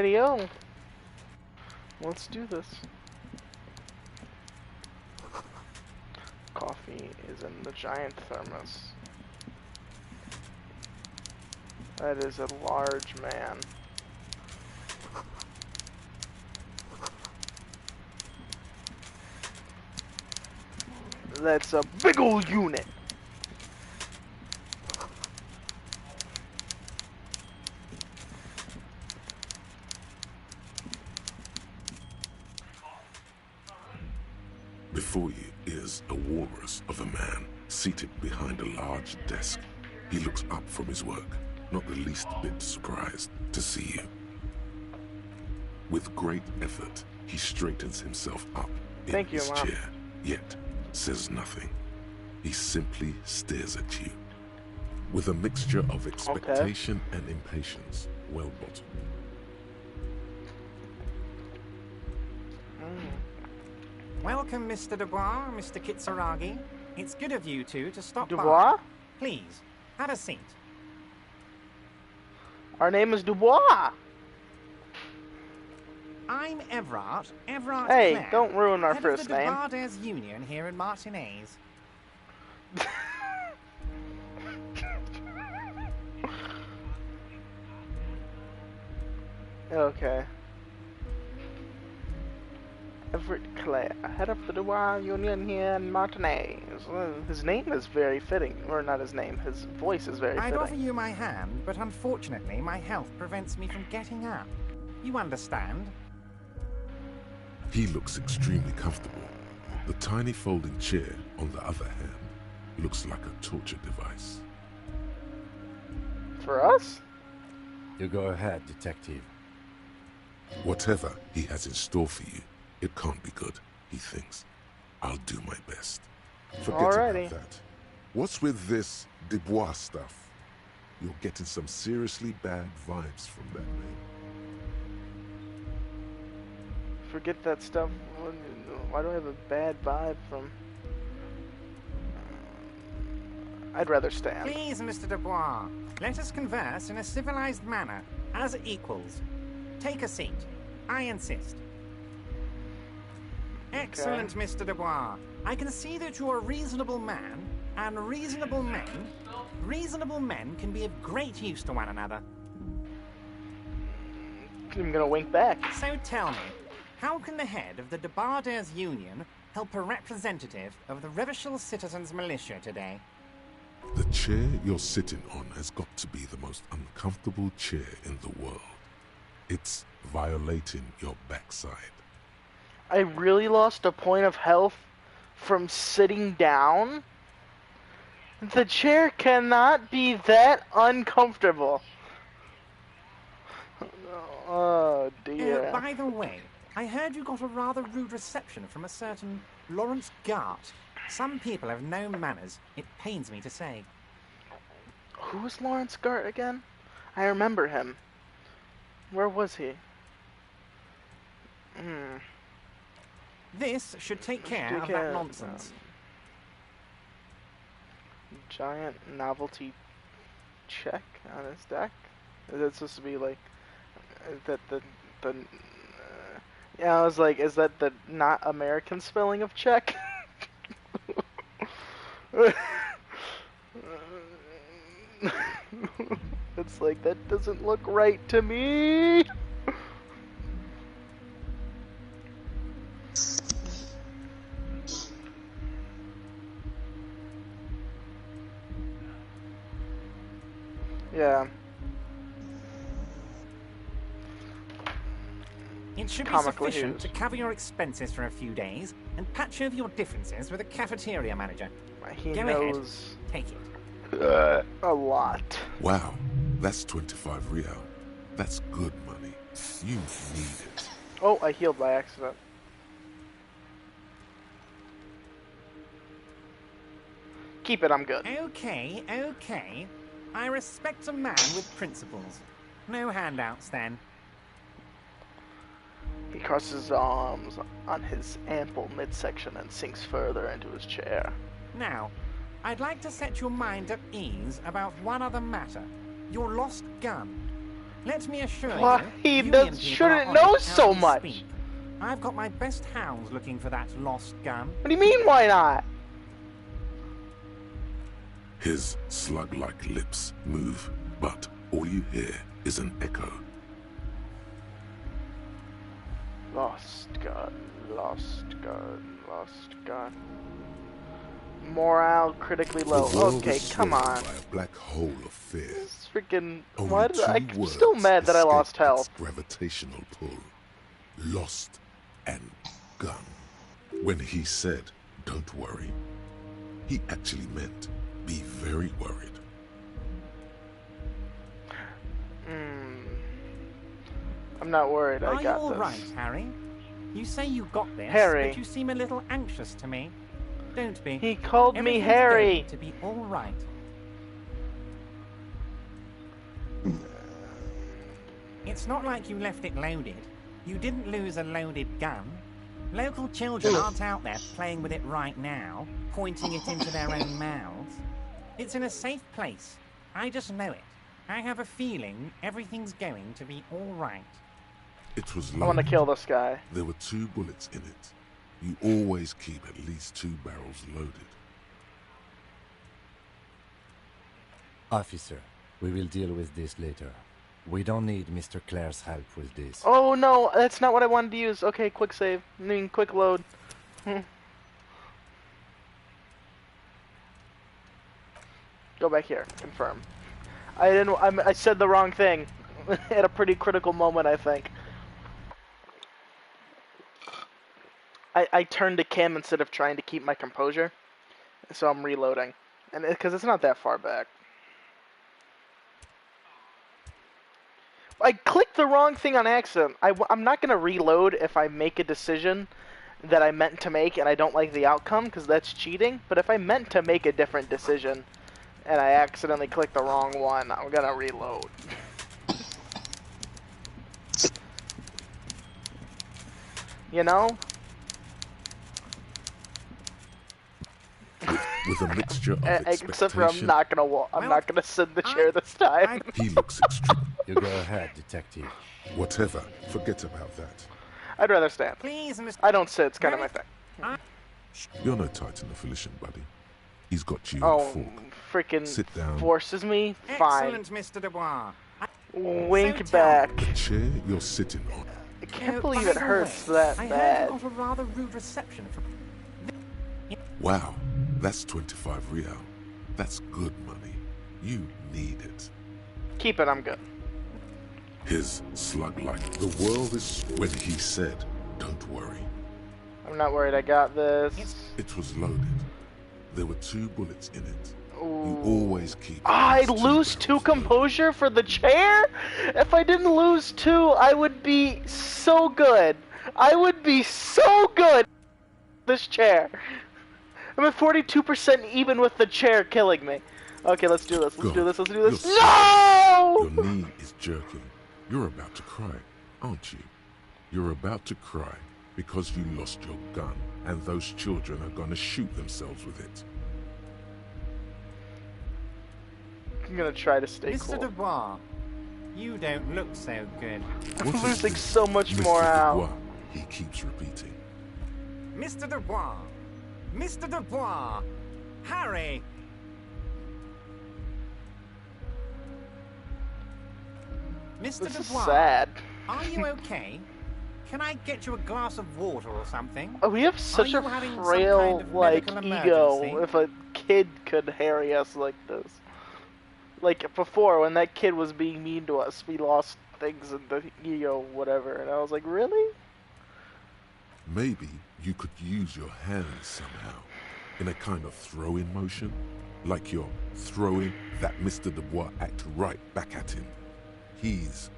Alrighty-o. Let's do this. Coffee is in the giant thermos. That is a large man. That's a big ol' unit. Before you is a walrus of a man seated behind a large desk. He looks up from his work, not the least bit surprised to see you. With great effort, he straightens himself up in his chair, yet says nothing. He simply stares at you, with a mixture of expectation and impatience, well bottled. Welcome, Mr. Dubois, Mr. Kitsuragi. It's good of you two to stop Dubois? by. Please, have a seat. Our name is Dubois. I'm Everard. Everard Hey, Clare, don't ruin our head first of the name. Dubardez Union here in Martinez. Okay. Everett Clare, head of the Dubois Union here in Martinez. His name is very fitting. Or not his name, his voice is very I'd fitting. offer you my hand, but unfortunately my health prevents me from getting up. You understand? He looks extremely comfortable. The tiny folding chair, on the other hand, looks like a torture device. For us? You go ahead, detective. Whatever he has in store for you, it can't be good, he thinks. I'll do my best. Forget Alrighty. about that. What's with this Dubois stuff? You're getting some seriously bad vibes from that name. Forget that stuff. Why do I have a bad vibe from... I'd rather stand. Please, Mr. Dubois, let us converse in a civilized manner, as equals. Take a seat. I insist. Excellent, Mr. Dubois. I can see that you're a reasonable man, and reasonable men can be of great use to one another. I'm gonna wink back. So tell me, how can the head of the Dubardez Union help a representative of the Revachol Citizens Militia today? The chair you're sitting on has got to be the most uncomfortable chair in the world. It's violating your backside. I really lost a point of health from sitting down? The chair cannot be that uncomfortable. Oh dear. By the way, I heard you got a rather rude reception from a certain Lawrence Gart. Some people have no manners, it pains me to say. Who was Lawrence Gart again? I remember him. Where was he? This should take care of that nonsense. Giant novelty check on his deck? Is it supposed to be like... Is that the yeah, I was like, is that the not American spelling of check? It's like, that doesn't look right to me. Yeah. It should be Comically sufficient used. to cover your expenses for a few days and patch over your differences with a cafeteria manager. He Go knows ahead. Take it. a lot. Wow, that's 25 real. That's good money. You need it. Oh, I healed by accident. Keep it, I'm good. Okay, okay. I respect a man with principles. No handouts, then. He crosses his arms on his ample midsection and sinks further into his chair. Now, I'd like to set your mind at ease about one other matter. Your lost gun. Let me assure Why, you, he Union does, people shouldn't are know honest how so they much. speak. I've got my best hounds looking for that lost gun. What do you mean, why not? His slug-like lips move, but all you hear is an echo. Lost gun, lost gun, lost gun. Morale critically low. The world Okay, is come swallowed on. by a black hole of fear. This freaking. Only Why did I'm two still words mad that I lost escape health. its gravitational pull. Lost and gun. When he said, "Don't worry," he actually meant, be very worried. I'm not worried. I Are you got all this. right, Harry? You say you got this, Harry. but you seem a little anxious to me. Don't be. He called me Everything's Harry. going to be all right. It's not like you left it loaded. You didn't lose a loaded gun. Local children aren't out there playing with it right now, pointing it into their own mouths. It's in a safe place. I just know it. I have a feeling everything's going to be all right. It was I want to loaded. kill this guy. There were 2 bullets in it. You always keep at least 2 barrels loaded. Officer, we will deal with this later. We don't need Mr. Clare's help with this. Oh no, that's not what I wanted to use. Okay, quick save. I mean, quick load. Go back here. Confirm. I said the wrong thing at a pretty critical moment, I think. I turned to Kim instead of trying to keep my composure, so I'm reloading, and because it's not that far back. I clicked the wrong thing on accident. I'm not gonna reload if I make a decision that I meant to make and I don't like the outcome, because that's cheating. But if I meant to make a different decision and I accidentally clicked the wrong one, I'm gonna reload. You know? With a mixture of expectation, Except for I'm not gonna send the chair this time. he looks extreme. You go ahead, detective. Whatever, forget about that. I'd rather stand. Please, Mr. I don't sit, it's kind of my thing. You're no Titan affiliation, buddy. He's got you Oh, on fork. freaking Sit down. forces me? Fine. Excellent, Mr. Dubois. Wink So tell back. The chair you're sitting on. I can't Oh, believe by it the hurts way, that I heard bad. you got a rather rude reception from... Wow, that's 25 real. That's good money. You need it. Keep it, I'm good. His slug-like. The world is when he said, "Don't worry." I'm not worried, I got this. It was loaded. There were 2 bullets in it. You Ooh. always keep. at I least 2 lose 2 barrels loaded. composure for the chair? If I didn't lose 2, I would be so good. I would be so good. This chair. I'm at 42% even with the chair killing me. Okay, let's do this. Let's Go. do this. Let's do this. You're No! Your knee is jerking. You're about to cry, aren't you? You're about to cry because you lost your gun, and those children are gonna shoot themselves with it. I'm gonna try to stay Mr. cool. Dubois, you don't look so good. I'm What is losing this? so much Mr. more out. Dubois, he keeps repeating. Mr. Dubois! Mr. Dubois! Harry! Mr. This is Dubois, sad. are you okay? Can I get you a glass of water or something? Oh, we have such a you having some frail, kind of like, medical ego emergency? if a kid could harry us like this. Like, before, when that kid was being mean to us, we lost things in the ego, whatever, and I was like, really? Maybe you could use your hands somehow, in a kind of throw-in motion, like you're throwing that Mr. Dubois act right back at him. He's...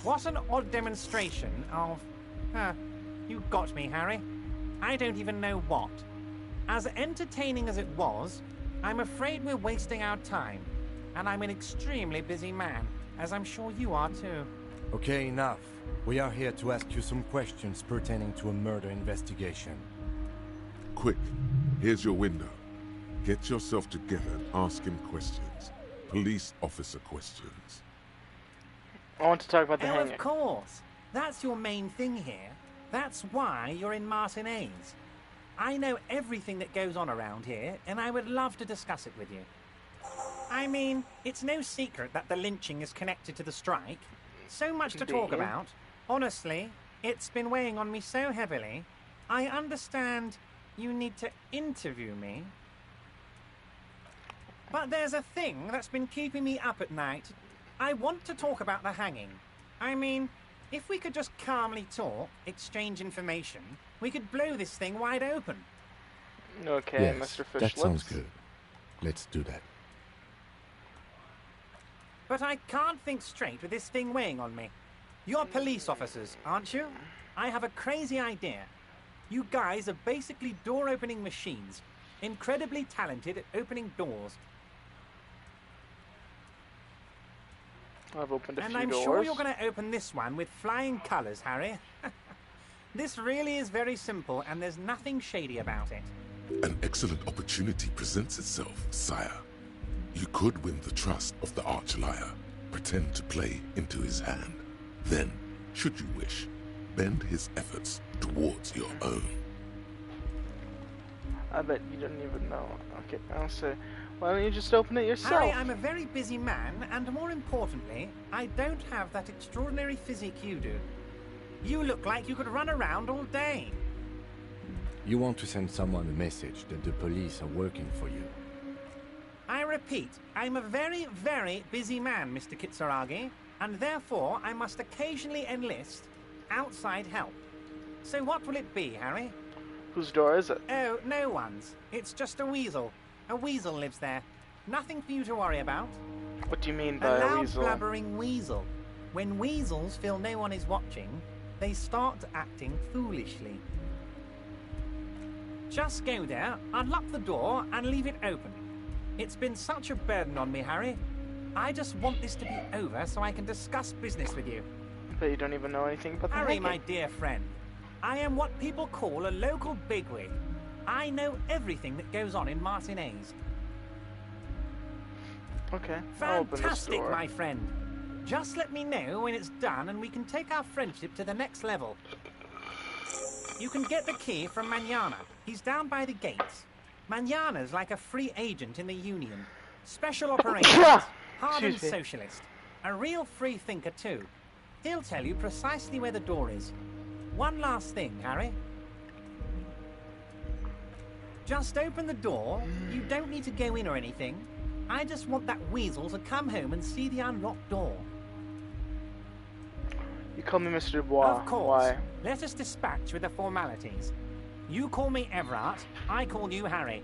What an odd demonstration of... you got me, Harry. I don't even know what. As entertaining as it was, I'm afraid we're wasting our time. And I'm an extremely busy man, as I'm sure you are too. Okay, enough. We are here to ask you some questions pertaining to a murder investigation. Quick, here's your window. Get yourself together and ask him questions. Police officer questions. I want to talk about the Oh, hanging. of course. That's your main thing here. That's why you're in Martinez. I know everything that goes on around here, and I would love to discuss it with you. I mean, it's no secret that the lynching is connected to the strike. So much to talk Indeed. about. Honestly, it's been weighing on me so heavily. I understand you need to interview me. But there's a thing that's been keeping me up at night. I want to talk about the hanging. I mean, if we could just calmly talk, exchange information, we could blow this thing wide open. Okay, Yes, Mr. Fish that sounds Lips. good. Let's do that. But I can't think straight with this thing weighing on me. You're police officers, aren't you? I have a crazy idea. You guys are basically door-opening machines, incredibly talented at opening doors. I've opened a And few I'm doors. sure you're going to open this one with flying colours, Harry. This really is very simple, and there's nothing shady about it. An excellent opportunity presents itself, sire. You could win the trust of the arch-liar, pretend to play into his hand. Then, should you wish, bend his efforts towards your own. I bet you don't even know. Okay, I'll say, why don't you just open it yourself? Harry, I'm a very busy man, and more importantly, I don't have that extraordinary physique you do. You look like you could run around all day. You want to send someone a message that the police are working for you. I repeat, I'm a very, very busy man, Mr. Kitsuragi, and therefore I must occasionally enlist outside help. So what will it be, Harry? Whose door is it? Oh, no one's. It's just a weasel. A weasel lives there. Nothing for you to worry about. What do you mean by A a loud, weasel? blabbering weasel. When weasels feel no one is watching, they start acting foolishly. Just go there, unlock the door, and leave it open. It's been such a burden on me, Harry. I just want this to be over so I can discuss business with you. But you don't even know anything about the Harry, hanging. my dear friend, I am what people call a local bigwig. I know everything that goes on in Martinez. Okay, I'll open this Fantastic, door. my friend. Just let me know when it's done and we can take our friendship to the next level. You can get the key from Manana. He's down by the gates. Manana's like a free agent in the Union. Special operations. Hardened Excuse me. socialist. A real free thinker, too. He'll tell you precisely where the door is. One last thing, Harry. Just open the door. You don't need to go in or anything. I just want that weasel to come home and see the unlocked door. You call me Mr. Dubois. Of course. Why? Let us dispatch with the formalities. You call me Everard, I call you Harry.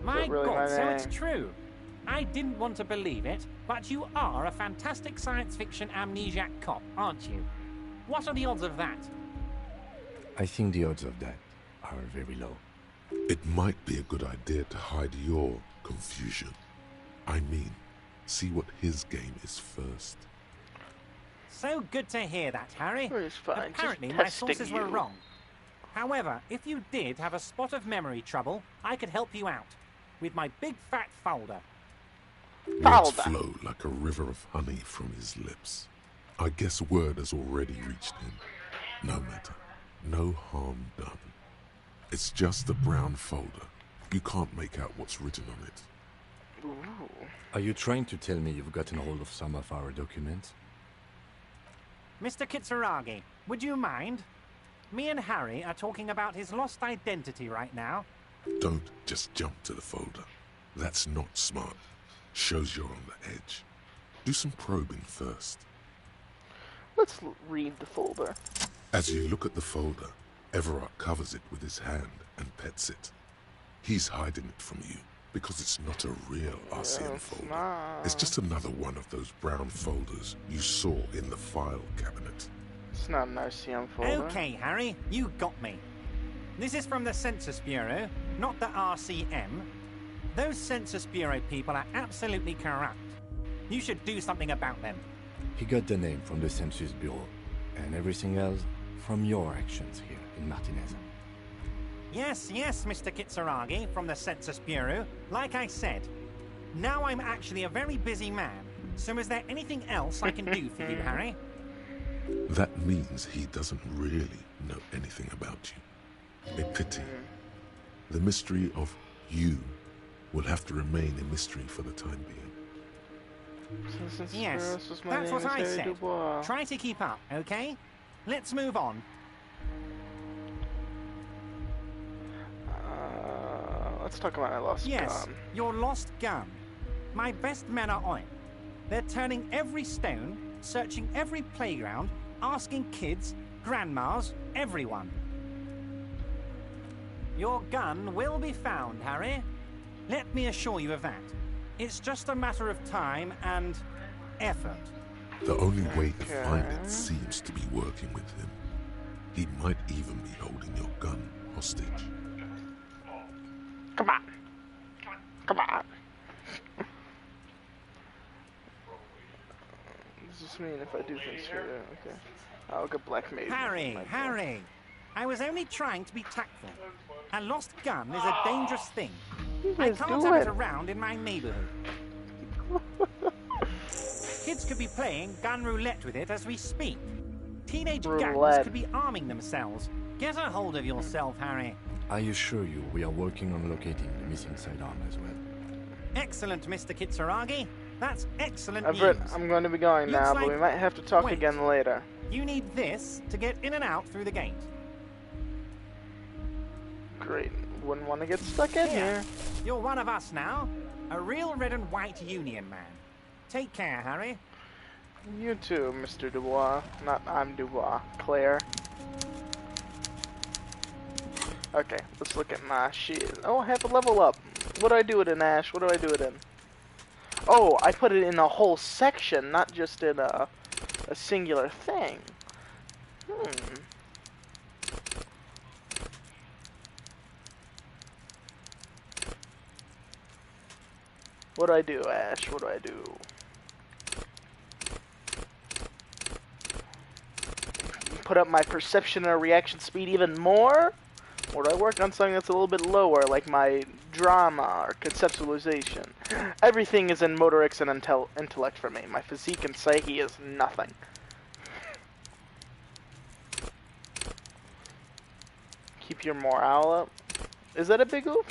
My really God, my so it's name? true. I didn't want to believe it, but you are a fantastic science fiction amnesiac cop, aren't you? What are the odds of that? I think the odds of that are very low. It might be a good idea to hide your confusion. I mean, see what his game is first. So good to hear that, Harry. Oh, it's fine, just Apparently, my testing sources were you. wrong. However, if you did have a spot of memory trouble, I could help you out with my big fat folder. Words Folder. flow like a river of honey from his lips. I guess word has already reached him. No matter. No harm done. It's just a brown folder. You can't make out what's written on it. Ooh. Are you trying to tell me you've gotten hold of some of our documents? Mr. Kitsuragi, would you mind? Me and Harry are talking about his lost identity right now. Don't just jump to the folder. That's not smart. Shows you're on the edge. Do some probing first. Let's read the folder. As you look at the folder, Everard covers it with his hand and pets it. He's hiding it from you because it's not a real RCM It's folder. not. It's just another one of those brown folders you saw in the file cabinet. It's not an RCM folder. Okay, Harry, you got me. This is from the Census Bureau, not the RCM. Those Census Bureau people are absolutely corrupt. You should do something about them. He got the name from the Census Bureau, and everything else from your actions here in Martinez. Yes, Mr. Kitsuragi from the Census Bureau. Like I said, now I'm actually a very busy man, So is there anything else I can do for you, Harry? That means he doesn't really know anything about you. A pity. The mystery of you will have to remain a mystery for the time being. Yes, that's what I said. Try to keep up, okay? Let's move on. Let's talk about my lost gun. Yes, your lost gun. My best men are on it. They're turning every stone, searching every playground, asking kids, grandmas, everyone. Your gun will be found, Harry. Let me assure you of that. It's just a matter of time and effort. The only way to find it seems to be working with him. He might even be holding your gun hostage. Come on. Come on. Does this mean if I do things here? Okay. I'll get black mage. Harry! I was only trying to be tactful. A lost gun is a dangerous thing. I can't have it around in my neighborhood. Kids could be playing gun roulette with it as we speak. Teenage gangs could be arming themselves. Get a hold of yourself, Harry. I assure you, we are working on locating the missing sidearm as well. Excellent, Mr. Kitsuragi. That's excellent Everett, news. I'm going to be going now, but we might have to talk again later. You need this to get in and out through the gate. Great. Wouldn't want to get stuck in here. You're one of us now. A real red and white Union man. Take care, Harry. You too, Mr. Dubois. Not I'm Dubois. Claire. Okay, let's look at my shit. Oh, I have a level up. What do I do it in, Ash? What do I do it in? Oh, I put it in a whole section, not just in a singular thing. What do I do, Ash? What do I do? Put up my perception and reaction speed even more? Or do I work on something that's a little bit lower, like my drama or conceptualization? Everything is in motorics and intellect for me. My physique and psyche is nothing. Keep your morale up. Is that a big oof?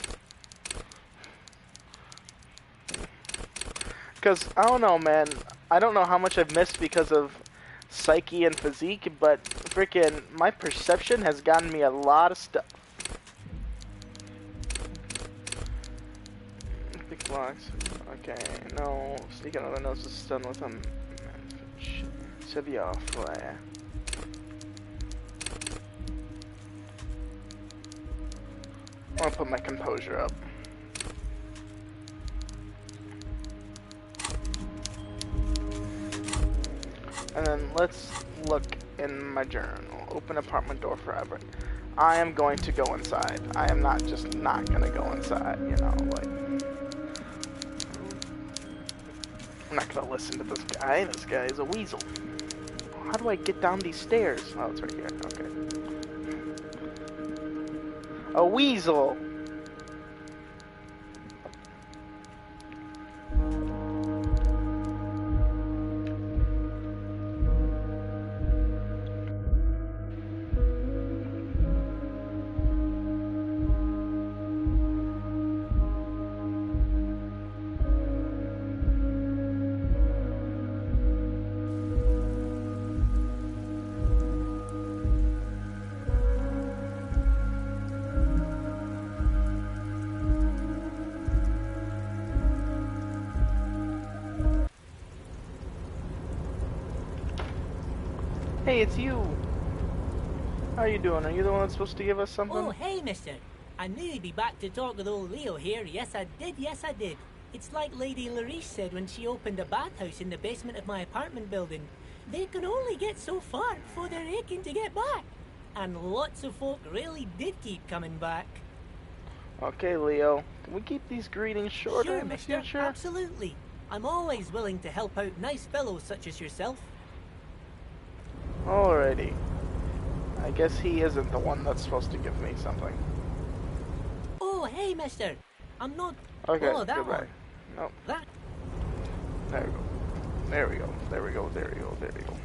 Because, I don't know, man. I don't know how much I've missed because of psyche and physique, but freaking my perception has gotten me a lot of stuff. Big blocks. Okay, no. Sneaking on the nose is done with them. Sevilla flare. I want to put my composure up. And then let's look in my journal. Open apartment door for Everett. I am going to go inside. I am not just not going to go inside, you know, like. I'm not going to listen to this guy. This guy is a weasel. How do I get down these stairs? Oh, it's right here. Okay. A weasel! Hey, it's you. How are you doing? Are you the one that's supposed to give us something? Oh, hey, mister. I knew you'd be back to talk with old Leo here. Yes, I did. Yes, I did. It's like Lady Larice said when she opened a bathhouse in the basement of my apartment building. They can only get so far before they're aching to get back. And lots of folk really did keep coming back. Okay, Leo. Can we keep these greetings shorter Sure, in the mister. future? Absolutely. I'm always willing to help out nice fellows such as yourself. Alrighty. I guess he isn't the one that's supposed to give me something. Oh, hey, mister. I'm not... Okay, oh, that goodbye. one. Nope. That... There we go. There we go. There we go. There we go. There we go.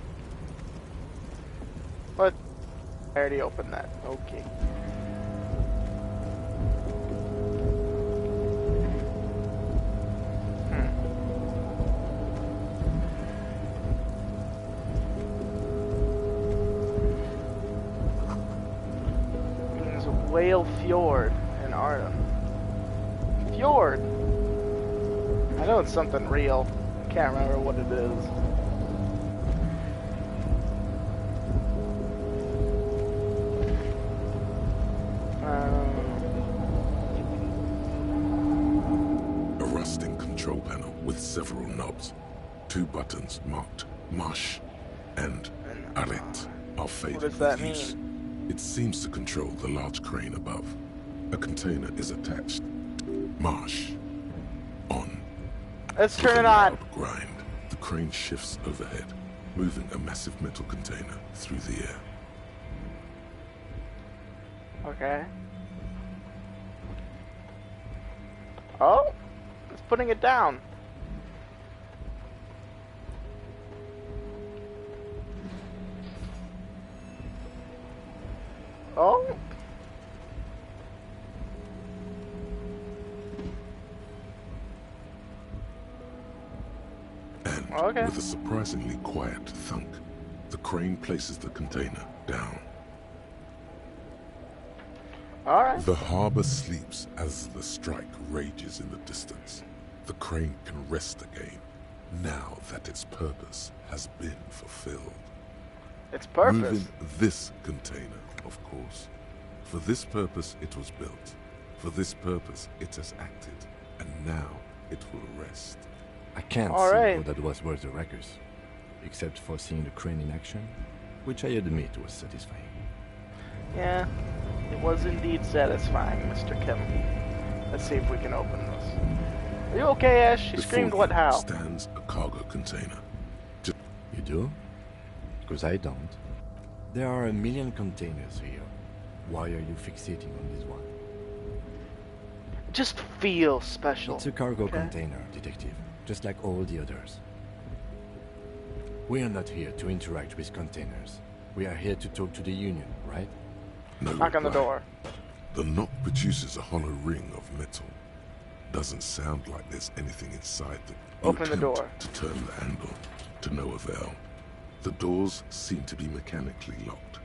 But I already opened that. Okay. There's a whale fjord in Arnhem. Fjord. I know it's something real. Can't remember what it is. A rusting control panel with several knobs. 2 buttons marked Marsh and Aret are faded What does that with use. mean? It seems to control the large crane above. A container is attached. Marsh. On. Let's With turn a it on. loud grind, the crane shifts overhead, moving a massive metal container through the air. Okay. Oh, it's putting it down. Oh. And Okay. with a surprisingly quiet thunk, the crane places the container down. All right. The harbor sleeps as the strike rages in the distance. The crane can rest again, now that its purpose has been fulfilled. Its purpose. Moving this container, of course. For this purpose it was built. For this purpose it has acted. And now it will rest. I can't All see right. how that was worth the records, except for seeing the crane in action, which I admit was satisfying. Yeah, it was indeed satisfying, Mr. Kim. Let's see if we can open this. Are you okay, Ash? She Before screamed, you what, how? stands a cargo container. You do? Because I don't. There are 1 million containers here. Why are you fixating on this one? Just feel special. It's a cargo okay? container, detective, just like all the others. We are not here to interact with containers. We are here to talk to the Union, right? No Knock on the reply. door. The knock produces a hollow ring of metal. Doesn't sound like there's anything inside them. You Open the attempt door. to turn the handle, to no avail. The doors seem to be mechanically locked.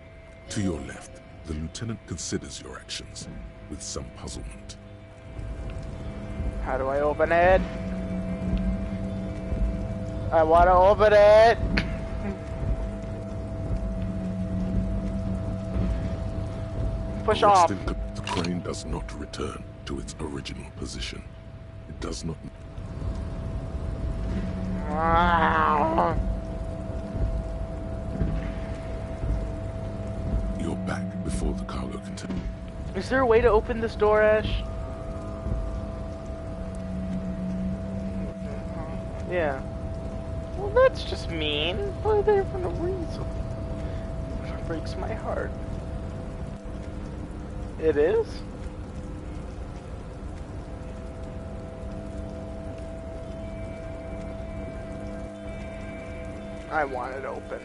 To your left, the lieutenant considers your actions with some puzzlement. How do I open it? I want to open it. Push off. Arresting the crane does not return to its original position. It does not. You're back before the cargo container. Is there a way to open this door, Ash? Yeah. Well, that's just mean. Put it there for no reason. It breaks my heart. It is? I want it open.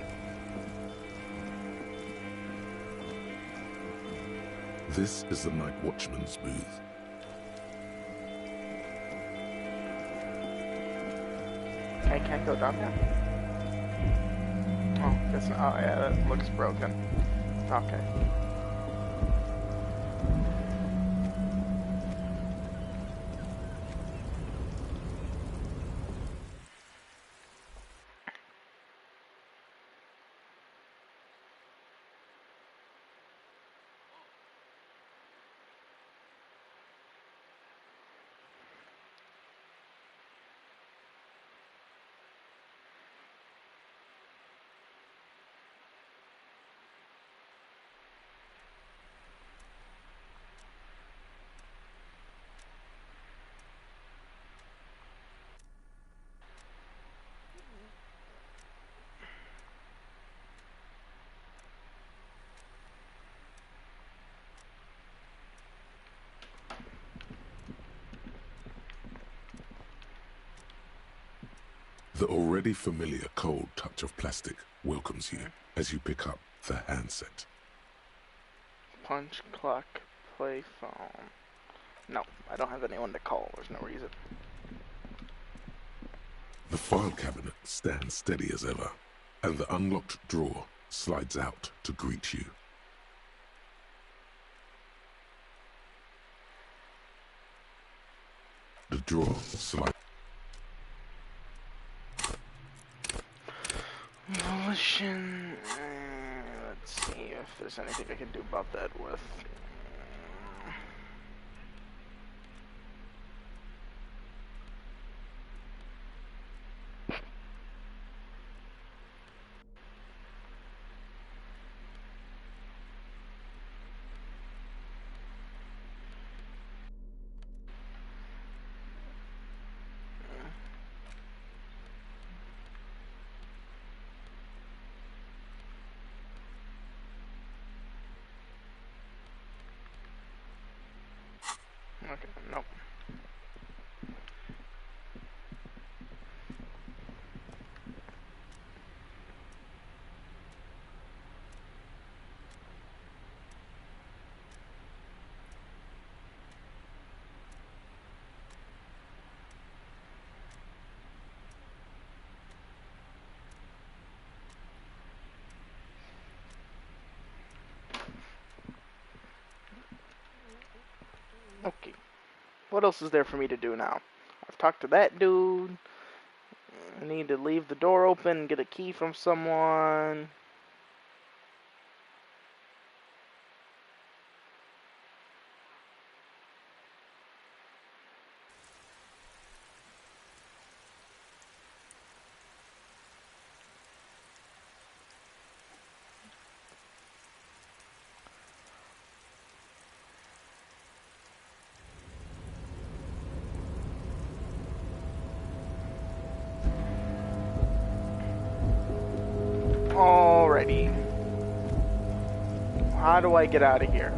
This is the night watchman's booth. I can't go down there. Oh, guess not. Oh yeah, that looks broken. Okay. The already familiar cold touch of plastic welcomes you as you pick up the handset. Punch, clock, play phone. No, I don't have anyone to call. There's no reason. The file cabinet stands steady as ever, and the unlocked drawer slides out to greet you. The drawer slides. Volition. Let's see if there's anything I can do about that with. Okay, nope. Okay. What else is there for me to do now? I've talked to that dude. I need to leave the door open, get a key from someone. Alrighty. How do I get out of here?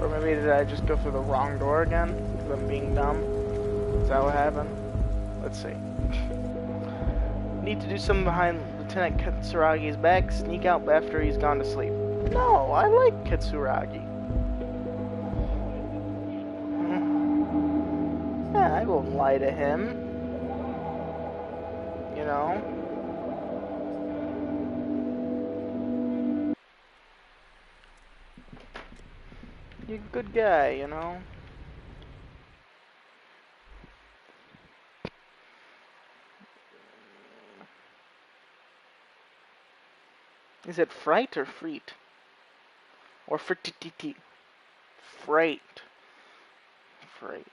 Or maybe did I just go through the wrong door again? Because I'm being dumb? Is that what happened? Let's see. Need to do something behind Lieutenant Katsuragi's back, sneak out after he's gone to sleep. No, I like Katsuragi. Yeah, I won't lie to him. You know? You're a good guy, you know? Is it fright or freet? Or fritititi? Freight. Freight.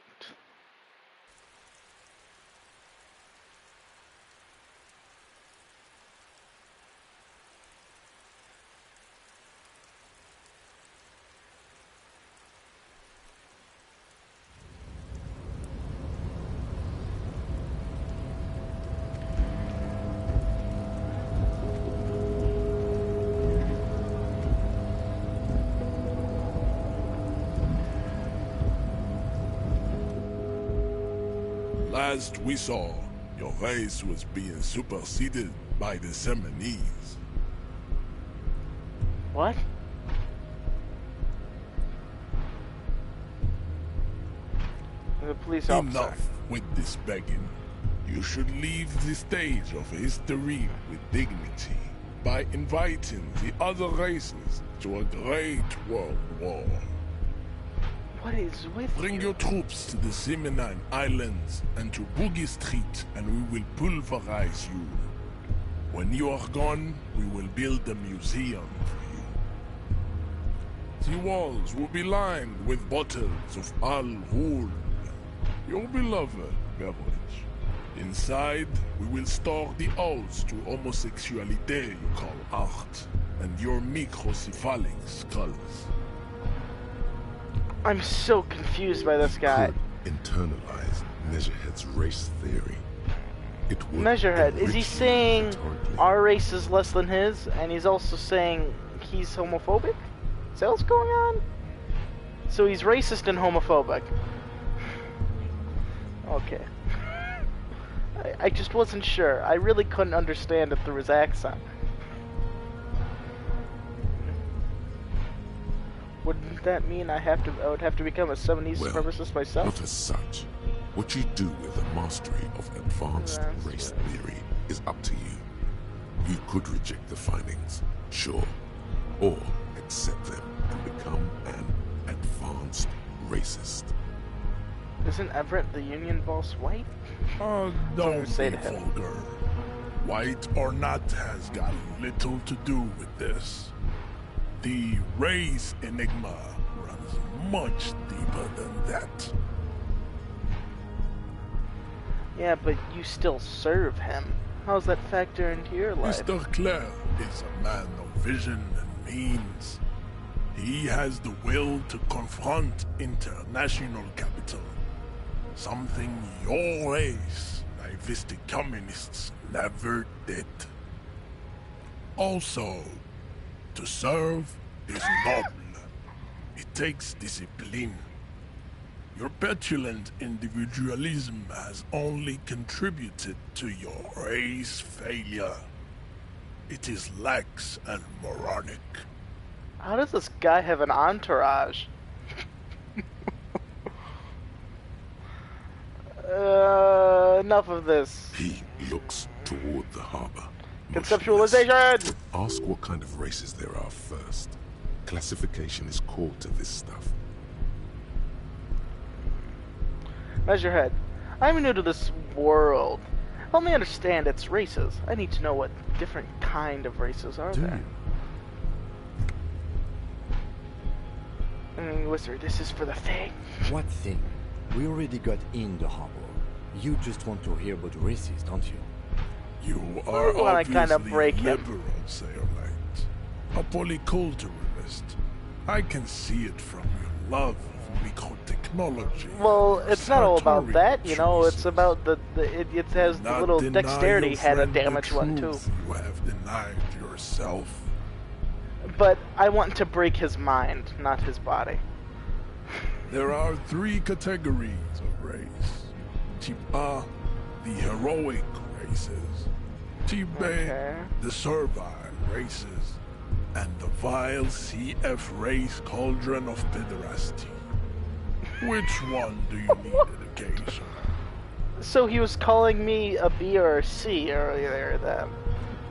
Last we saw, your race was being superseded by the Seminese. What? The police officer. Enough with this begging. You should leave the stage of history with dignity by inviting the other races to a great world war. What is with Bring you? your troops to the Seminine Islands and to Boogie Street, and we will pulverize you. When you are gone, we will build a museum for you. The walls will be lined with bottles of Al Ghul, your beloved beverage. Inside, we will store the odes to homosexuality you call art, and your microcephalic skulls. I'm so confused by this guy. Could internalize Measurehead's race theory. It would Measurehead, is he enrich you saying rhetorically. our race is less than his, and he's also saying he's homophobic? Is that what's going on? So he's racist and homophobic. Okay. I just wasn't sure. I really couldn't understand it through his accent. Wouldn't that mean I would have to become a 70s supremacist myself? Not as such. What you do with the mastery of advanced race theory is up to you. You could reject the findings, sure, or accept them and become an advanced racist. Isn't Everett the union boss white? Don't say be to him. vulgar. White or not has got little to do with this. The race enigma runs much deeper than that. Yeah, but you still serve him. How's that factor into your life? Mr. Clare is a man of vision and means. He has the will to confront international capital. Something your race, naivistic communists, never did. Also, to serve is noble. It takes discipline. Your petulant individualism has only contributed to your race failure. It is lax and moronic. How does this guy have an entourage? Enough of this. He looks toward the harbor. Conceptualization! Ask what kind of races there are first. Classification is core to this stuff. Measurehead, I'm new to this world. Help me understand its races. I need to know what different kind of races are there. Wizard, this is for the thing. What thing? We already got in the harbor. You just want to hear about races, don't you? You are wanna obviously kinda break him. liberal, Sailorite. A polyculturalist. I can see it from your love of microtechnology. Well, it's not all about sartorial that, you know. It's choices. about it has the Not little deny dexterity your had a friend the damaged one too. truth You have denied yourself. But I want to break his mind, not his body. There are 3 categories of race. Type A, the heroic races. Type B, Okay. the servile races. And the vile CF race cauldron of pederasty. Which one do you need education? So he was calling me a B or a C earlier then.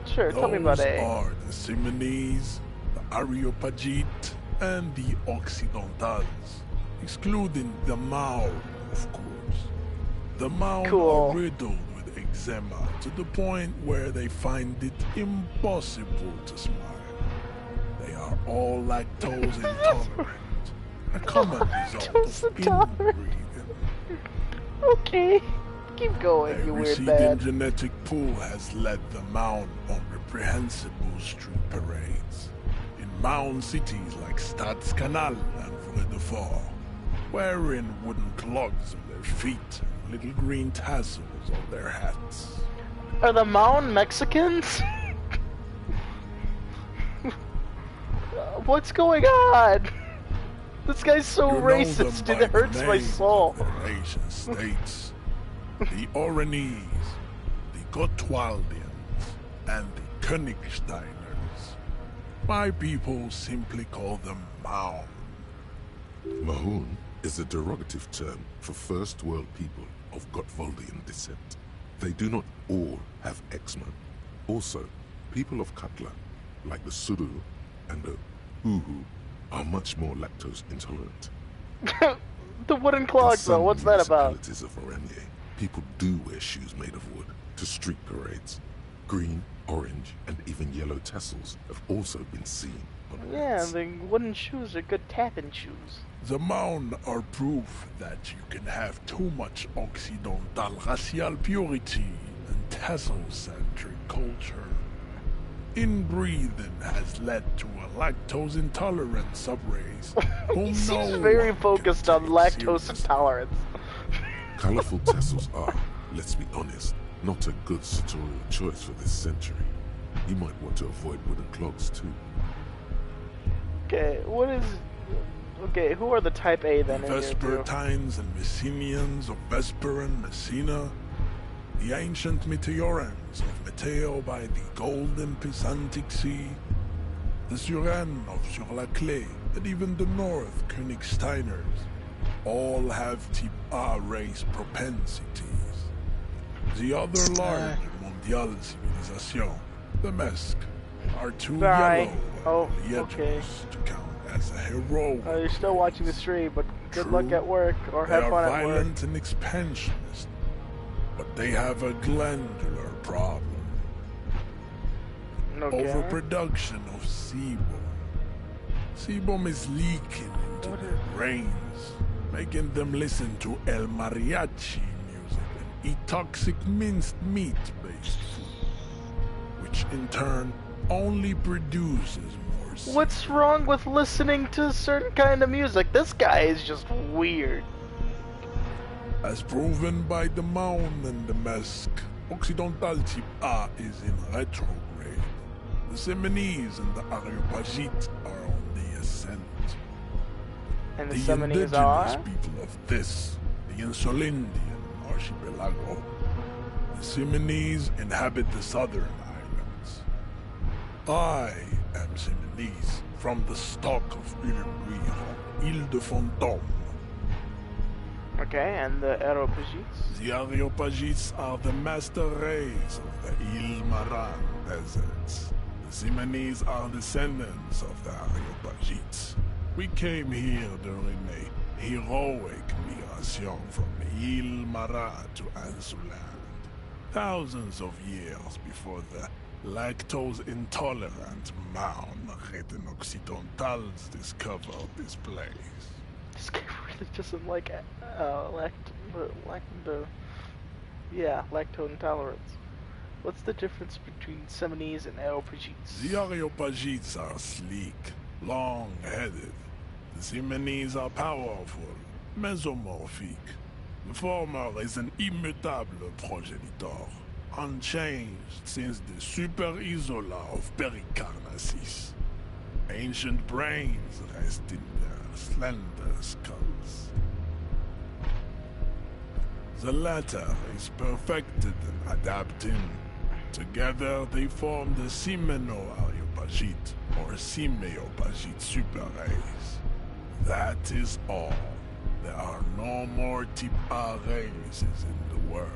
Sure, tell me about Those A. are the Simonese, the Areopagite, and the Occidentals, excluding the Mao, of course. The Mao Cool. are riddled with eczema to the point where they find it impossible to smile. They are all lactose intolerant, a common result Lactose of intolerant. inbreeding. Okay, keep going, A you weird receding man. genetic pool has led the Mound on reprehensible street parades. In Mound cities like Stadskanal and Vredefort, wearing wooden clogs on their feet and little green tassels on their hats. Are the Maun Mexicans? What's going on? This guy's so You know racist, them it by the hurts my names of soul. their nation states. The Oranese, the Gotwaldians, and the Königsteiners. My people simply call them Maun. Mahun is a derogative term for first world people of Gotwaldian descent. They do not all have eczema. Also, people of Katla, like the Suru and the Uhu, are much more lactose intolerant. The wooden In clogs, some though, what's that about? municipalities of Oranje, people do wear shoes made of wood to street parades. Green, orange, and even yellow tassels have also been seen on Yeah, roads. the wooden shoes are good tapping shoes. The Maun are proof that you can have too much Occidental racial purity and tassel-centric culture. Inbreeding has led to a lactose-intolerant subrace whom He seems no very one can focused on take lactose seriously. intolerance. Colorful tassels are, let's be honest, not a good sartorial choice for this century. You might want to avoid wooden clogs too. Okay, what is... Okay, who are the Type A then The in your view? Vespertines and Messenians of Vesper and Messina, the ancient Meteorans of Meteo by the golden Pisantic Sea, the Suren of Sur-la-Clé, and even the North Königsteiners, all have Type A race propensities. The other large mondial civilization, the Mesk, are too Bye. yellow Oh, and okay. to count as a heroic. You're still watching the stream, but good luck True, at work, or They have are fun at work. violent and expansionist, but they have a glandular problem. Okay. Overproduction of sebum. Sebum is leaking into their brains, making them listen to El Mariachi music and eat toxic minced meat-based food, which in turn only produces more sebum. What's wrong with listening to a certain kind of music? This guy is just weird. As proven by the Maun and the Mesk, Occidental Type A is in retrograde. The Seminese and the Areopagites are on the ascent. And the The Seminese indigenous are? people of this, the Insulindian archipelago. The Seminese inhabit the southern islands. I am Seminese, from the stock of Uruguay, Ile de Fantôme. Okay, and the Areopagites? The Areopagites are the master race of the Ile Maran deserts. The Seminese are descendants of the Areopagites. We came here during a heroic migration from Ile Maran to Ansuland, thousands of years before the lactose-intolerant Maun Reten Occidentals discovered this place. This guy really doesn't like lactose intolerance. What's the difference between Seminese and Areopagites? The Areopagites are sleek, long-headed. The Seminese are powerful, mesomorphic. The former is an immutable progenitor, unchanged since the Super Isola of Pericarnassus. Ancient brains rest in their slender skulls. The latter is perfected and adapting. Together they form the Simeno-Areopagite or Simeopagite super race. That is all. There are no more Type A races in the world.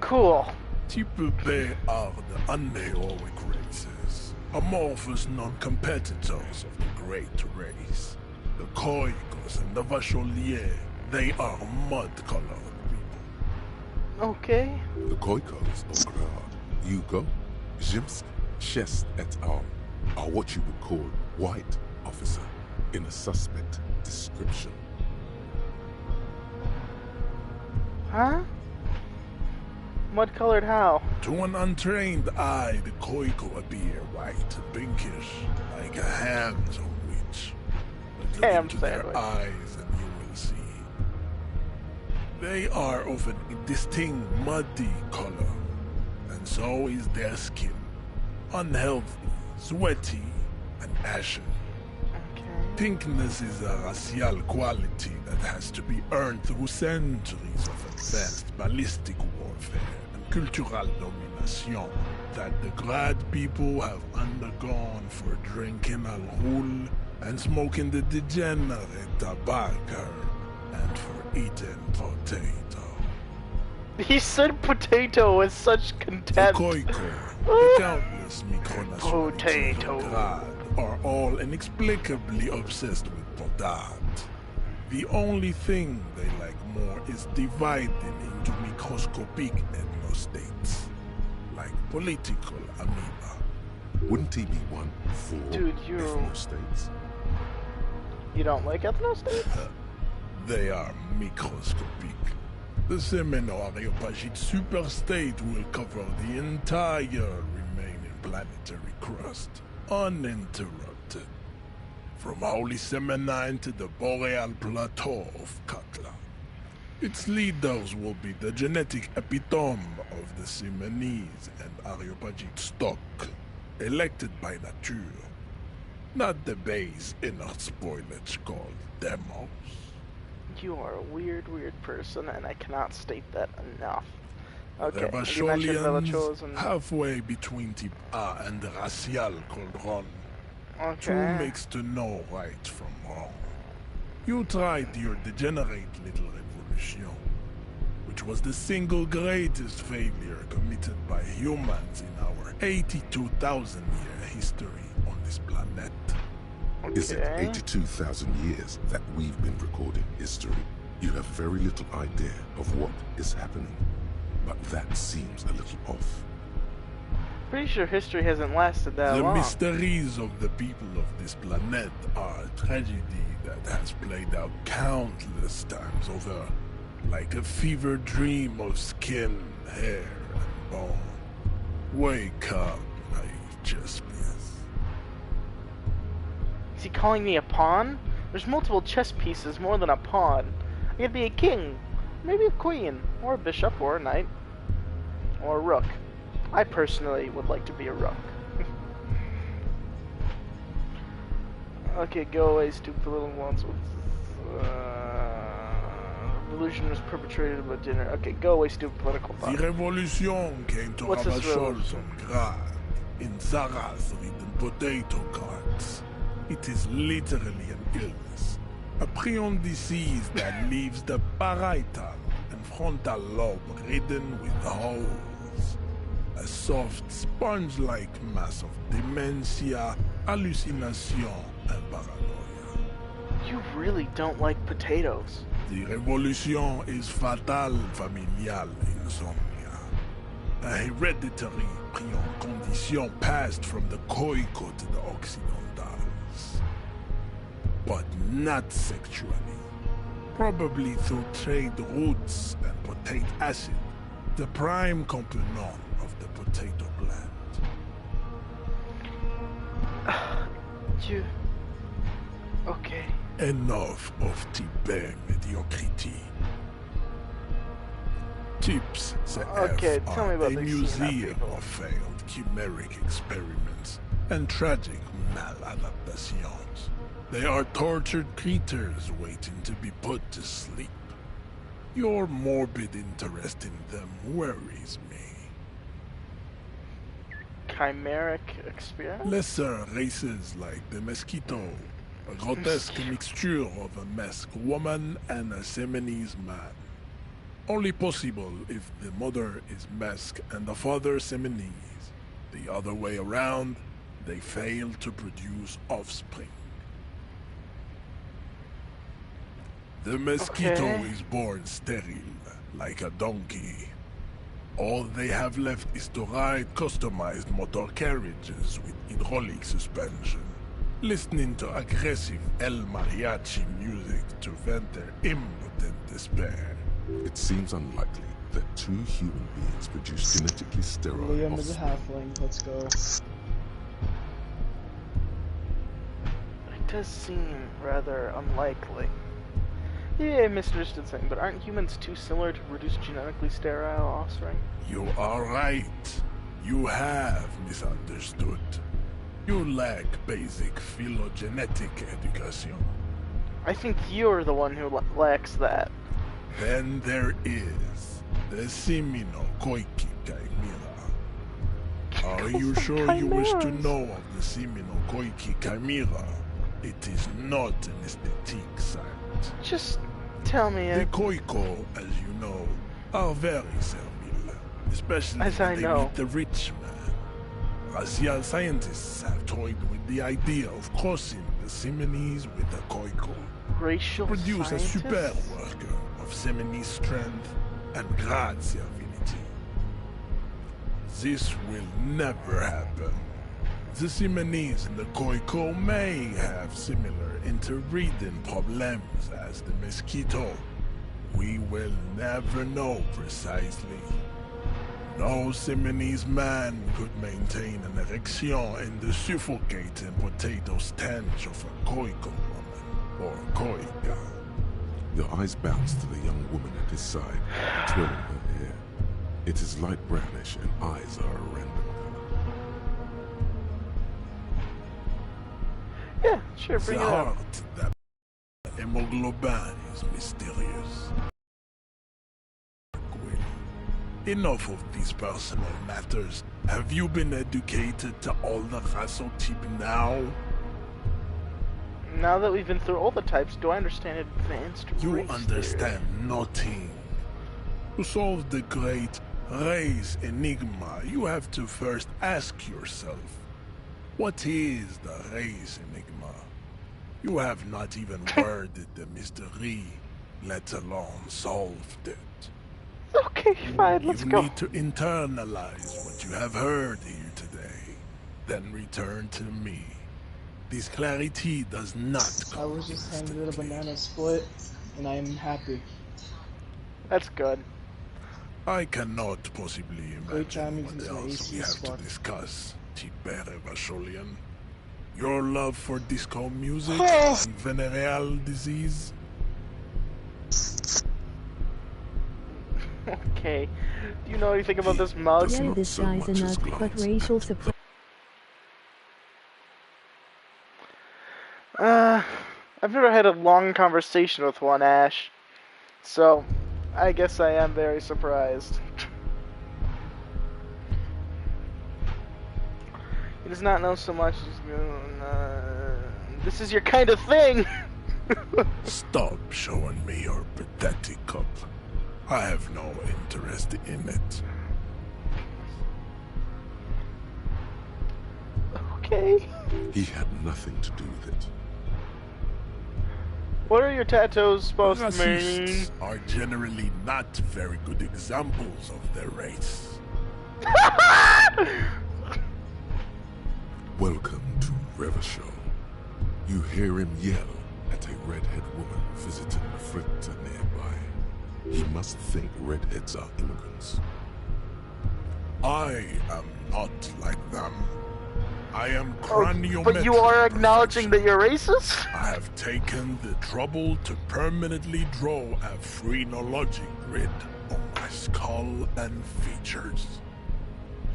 Cool. Type B are the unheroic races, amorphous non-competitors of the great race. The Koikos and the Vacholier, they are mud-colored people. Okay. The Koikos, Ograd, Yugo, Zimsk, Shest et al. Are what you would call white officer in a suspect description. Huh? Mud-colored how? To an untrained eye, the Koiko appear white, pinkish, like a ham sandwich. But look Ham into their sandwich. eyes and you will see. They are of a distinct muddy color, and so is their skin. Unhealthy, sweaty, and ashen. Okay. Pinkness is a racial quality that has to be earned through centuries of advanced ballistic warfare and cultural domination that the Grad people have undergone for drinking alcohol and smoking the degenerate tobacco and for eating potato. He said potato with such The contempt. Koiko, the countless micronationalities Potato. of the Grad are all inexplicably obsessed with potad. The only thing they like more is dividing into microscopic ethnostates, like political amoeba. Wouldn't he be one for Dude, you- ethnostates? You don't like ethnostates? They are microscopic. The Semeno-Areopagite superstate will cover the entire remaining planetary crust, uninterrupted. From Holy Semenine to the Boreal Plateau of Katla. Its leaders will be the genetic epitome of the Semenese and Areopagite stock, elected by nature. not the base inner spoilage called demos. You are a weird, weird person, and I cannot state that enough. Okay, The you mentioned Vasholians, Villachos and... halfway between Tip A and the Racial Cauldron. Two Okay. makes to know right from wrong. You tried your degenerate little revolution, which was the single greatest failure committed by humans in our 82,000-year history on this planet. Is it 82,000 years that we've been recording history? You have very little idea of what is happening, but that seems a little off. Pretty sure history hasn't lasted that The long. mysteries of the people of this planet are a tragedy that has played out countless times over, like a fever dream of skin, hair, and bone. Wake up, naive chess-piece. Is he calling me a pawn? There's multiple chess pieces, more than a pawn. I could be a king, maybe a queen, or a bishop, or a knight, or a rook. I personally would like to be a rook. Okay, go away, stupid little ones. Revolution was perpetrated by dinner. Okay, go away, stupid political The thought. revolution came to What's this Ravachol revolution? from Grad, in Zara's written potato cards. It is literally an illness, a prion disease that leaves the parietal and frontal lobe ridden with holes. A soft, sponge-like mass of dementia, hallucination, and paranoia. You really don't like potatoes. The revolution is fatal familial insomnia. A hereditary prion condition passed from the Koiko to the Occidentals. But not sexually. Probably through trade routes and potate acid, the prime component of the potato plant. You... Okay. Enough of Tibet mediocrity. Tips Okay, tell me about a these museum people. of failed chimeric experiments and tragic maladaptations. They are tortured creatures waiting to be put to sleep. Your morbid interest in them worries me. Chimeric experience? Lesser races like the mosquito, a grotesque mixture of a masked woman and a Seminese man. Only possible if the mother is masked and the father Seminese. The other way around, they fail to produce offspring. The mosquito Okay. is born sterile, like a donkey. All they have left is to ride customized motor carriages with hydraulic suspension, listening to aggressive El Mariachi music to vent their impotent despair. It seems unlikely that two human beings produce genetically sterile Liam is a offspring. halfling, let's go. It does seem rather unlikely. Yeah, I misunderstood something, but aren't humans too similar to produce genetically sterile offspring? You are right. You have misunderstood. You lack basic phylogenetic education. I think you're the one who lacks that. Then there is the Semino Koiki Chimera. Are you sure you wish to Chimeras. know of the Semino Koiki Chimera? It is not an aesthetic site. Just tell me The it. Koiko, as you know, are very servile, especially As I when they know. meet the rich man. Racial scientists have toyed with the idea of crossing the Seminese with the Koiko. Racial Produce a scientists? super worker of Seminese strength and grad servility. This will never happen. The Seminese and the Koiko may have similar interbreeding problems as the mosquito. We will never know precisely. No Seminese man could maintain an erection in the suffocating potato stench of a Koiko woman or Koika. Your eyes bounce to the young woman at his side, twirling her hair. It is light brownish and eyes are a random color. Yeah, sure, The bring it up. heart that hemoglobin is mysterious. Enough of these personal matters. Have you been educated to all the Rasotype now? Now that we've been through all the types, do I understand advanced You race understand nothing. To solve the great race enigma, you have to first ask yourself, what is the race enigma? You have not even worded the mystery, let alone solved it. theory? Okay, fine, let's You go. need to internalize what you have heard here today, then return to me. This clarity does not I come was just handed a instantly. banana split, and I'm happy. That's good. I cannot possibly Great imagine timing what since my else AC we is have to fucked. discuss, Tibere Vasholian. Your love for disco music Oh. and venereal disease? Okay. Do you know anything about this mug? Does Yeah, not this so guy's a much as nut, but glance racial at support. I've never had a long conversation with one, Ash. So, I guess I am very surprised. He does not know so much. This is your kind of thing! Stop showing me your pathetic cup. I have no interest in it. Okay. He had nothing to do with it. What are your tattoos supposed to mean? Racists are generally not very good examples of their race. Welcome to Revachol. You hear him yell at a redhead woman visiting a fritter nearby. He must think redheads are immigrants. I am not like them. I am Oh, craniometric. but you are acknowledging that perfection. you're racist? I have taken the trouble to permanently draw a phrenologic grid on my skull and features.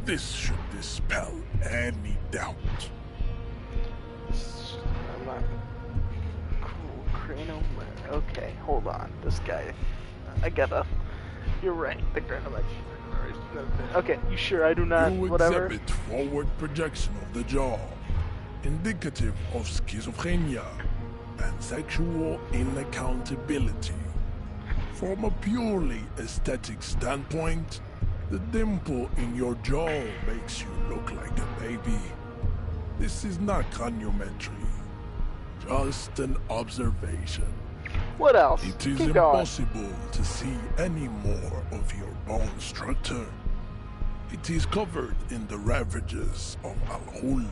This should dispel any doubt. I'm not cool. Cranial. Okay, hold on. This guy. I gotta. You're right. The cranial. Okay, you sure I do not? You Whatever. exhibit forward projection of the jaw, indicative of schizophrenia and sexual inaccountability. From a purely aesthetic standpoint, the dimple in your jaw makes you look like a baby. This is not craniometry, just an observation. What else? It is Keep going. impossible to see any more of your bone structure. It is covered in the ravages of Al-Hul.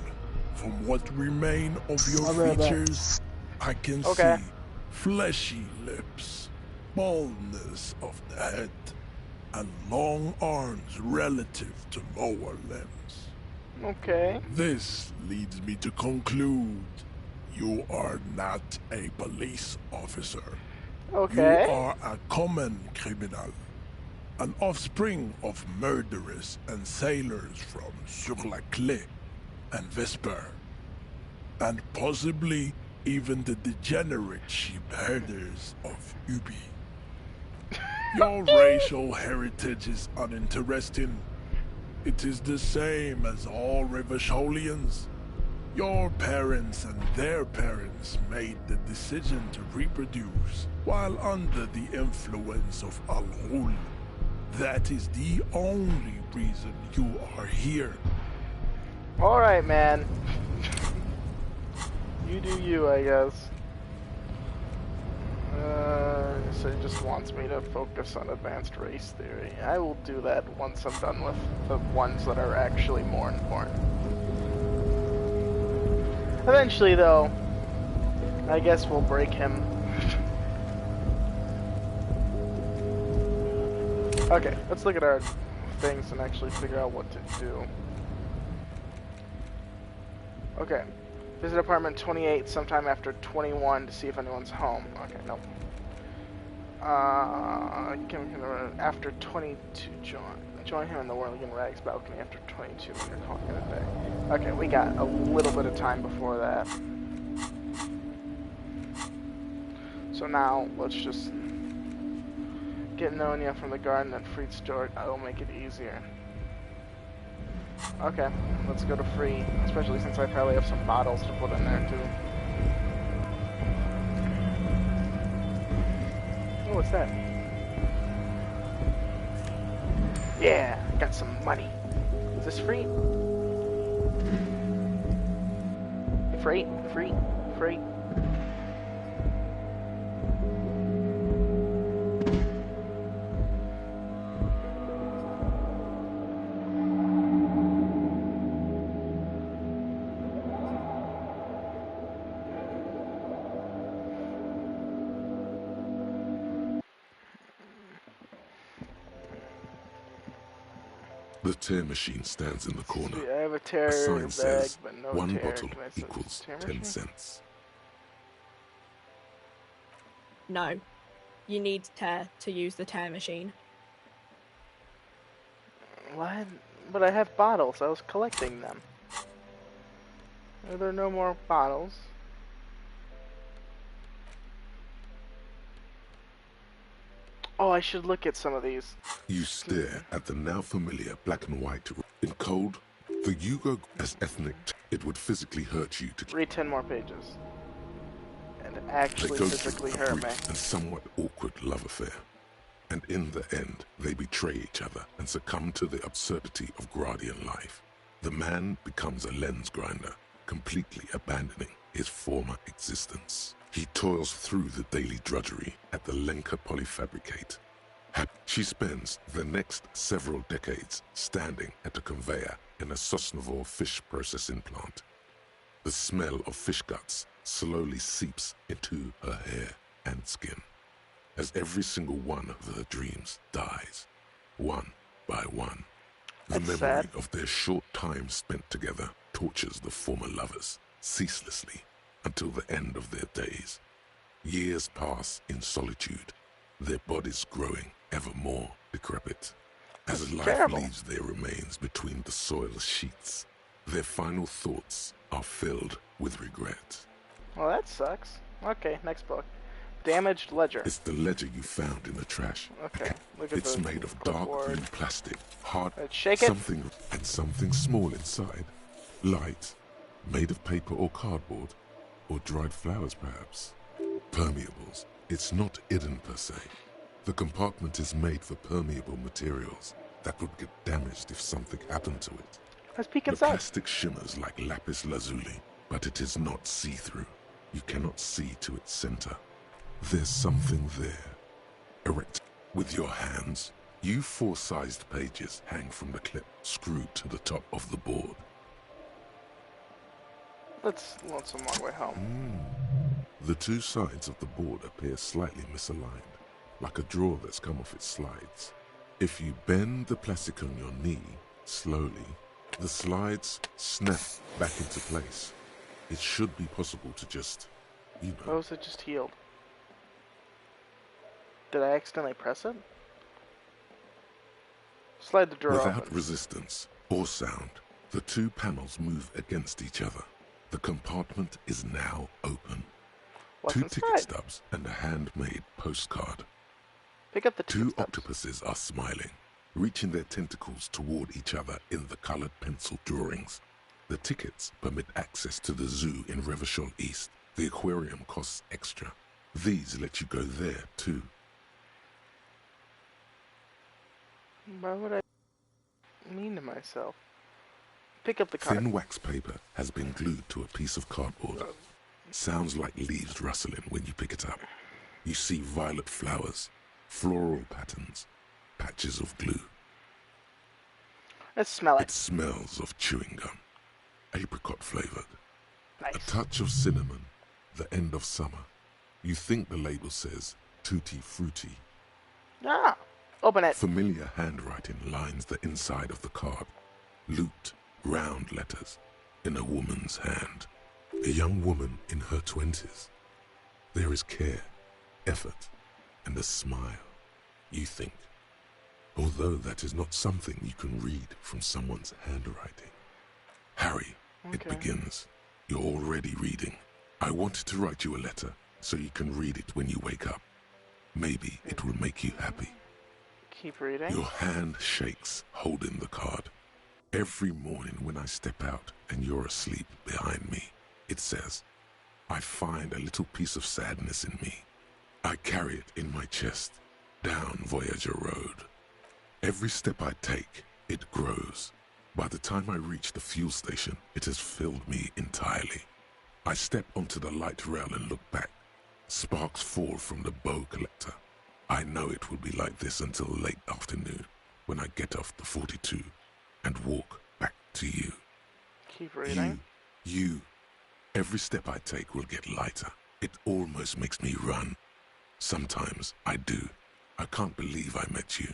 From what remain of your I'll be right back. features, I can Okay. see fleshy lips, baldness of the head, and long arms relative to lower limbs. Okay. This leads me to conclude you are not a police officer. Okay. You are a common criminal, an offspring of murderers and sailors from Sur-la-Clé and Vesper, and possibly even the degenerate sheep herders of Ubi. Your racial heritage is uninteresting. It is the same as all Revacholians. Your parents and their parents made the decision to reproduce while under the influence of Al-Hul. That is the only reason you are here. Alright, man. You do you, I guess. So he just wants me to focus on advanced race theory. I will do that once I'm done with the ones that are actually more important. Eventually, though, I guess we'll break him. Okay, let's look at our things and actually figure out what to do. Okay. Visit apartment 28 sometime after 21 to see if anyone's home. Okay, nope. After 22, join him in the Whirligin Rags balcony after 22 when you're calling it a day. Okay, we got a little bit of time before that. So now, let's just get ammonia from the garden and free storage. That'll make it easier. Okay, let's go to free, especially since I probably have some bottles to put in there too. Oh, what's that? Yeah, got some money. Is this free? Free, free, free. The tear machine stands in the corner. I have a A tear sign bag, says but no 1 tear. bottle Can I say equals tear 10 machine? cents. No. You need tear to use the tear machine. What? But I have bottles. I was collecting them. Are there no more bottles? Oh, I should look at some of these. You stare at the now familiar black and white. In code, the Yugo as ethnic, it would physically hurt you to Read 10 more pages. And They actually go physically through a hurt me. brief and somewhat awkward love affair. And in the end, they betray each other and succumb to the absurdity of Gradian life. The man becomes a lens grinder, completely abandoning his former existence. He toils through the daily drudgery at the Lenka Polyfabricate. She spends the next several decades standing at a conveyor in a Sosnovo fish processing plant. The smell of fish guts slowly seeps into her hair and skin, as every single one of her dreams dies, one by one. The That's memory sad. of their short time spent together tortures the former lovers ceaselessly until the end of their days. Years pass in solitude, their bodies growing ever more decrepit. As That's life terrible. leaves their remains between the soil sheets, their final thoughts are filled with regret. Well, that sucks. Okay, next book. Damaged ledger. It's the ledger you found in the trash. Okay, look at It's the made of dark clipboard. blue plastic, hard, Let's shake it. something small inside. Light, made of paper or cardboard, or dried flowers perhaps. Permeables. It's not hidden per se. The compartment is made for permeable materials that would get damaged if something happened to it. Let's peek The inside. plastic shimmers like lapis lazuli, but it is not see-through. You cannot see to its center. There's something there. Erect with your hands, you 4-sized pages hang from the clip screwed to the top of the board. Let's a long way home. The two sides of the board appear slightly misaligned, like a drawer that's come off its slides. If you bend the plastic on your knee slowly, the slides snap back into place. It should be possible to just, Oh, is it just healed? Did I accidentally press it? Slide the drawer without open. resistance or sound, the two panels move against each other. The compartment is now open. What's Two ticket inside? stubs and a handmade postcard. Pick up the Two ticket stubs. octopuses are smiling, reaching their tentacles toward each other in the colored pencil drawings. The tickets permit access to the zoo in Revachol East. The aquarium costs extra. These let you go there too. Why would I mean to myself? Pick up the card. Thin wax paper has been glued to a piece of cardboard. Sounds like leaves rustling when you pick it up. You see violet flowers, floral patterns, patches of glue. Let's smell It it. smells of chewing gum, apricot flavored. A Nice. touch of cinnamon, the end of summer. You think the label says tutti frutti. Ah! Open it. Familiar handwriting lines the inside of the card. Looped, round letters in a woman's hand. A young woman in her 20s. There is care, effort, and a smile, you think. Although that is not something you can read from someone's handwriting. Harry, it Okay. begins. You're already reading. I wanted to write you a letter, so you can read it when you wake up. Maybe it will make you happy. Keep reading. Your hand shakes holding the card. Every morning when I step out and you're asleep behind me, it says, I find a little piece of sadness in me. I carry it in my chest, down Voyager Road. Every step I take, it grows. By the time I reach the fuel station, it has filled me entirely. I step onto the light rail and look back. Sparks fall from the bow collector. I know it will be like this until late afternoon, when I get off the 42 and walk back to you. Keep reading. You. Every step I take will get lighter. It almost makes me run. Sometimes I do. I can't believe I met you.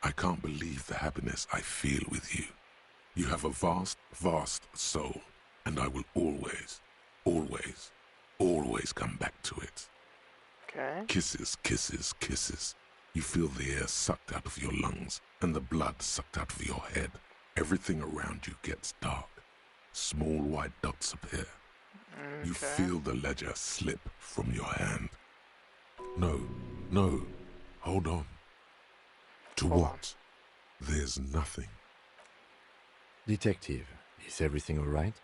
I can't believe the happiness I feel with you. You have a vast, vast soul, and I will always, always, always come back to it. Okay. Kisses, kisses, kisses. You feel the air sucked out of your lungs and the blood sucked out of your head. Everything around you gets dark. Small white dots appear. Okay. You feel the ledger slip from your hand. No, no, hold on. To Hold what? There's nothing. Detective, is everything all right?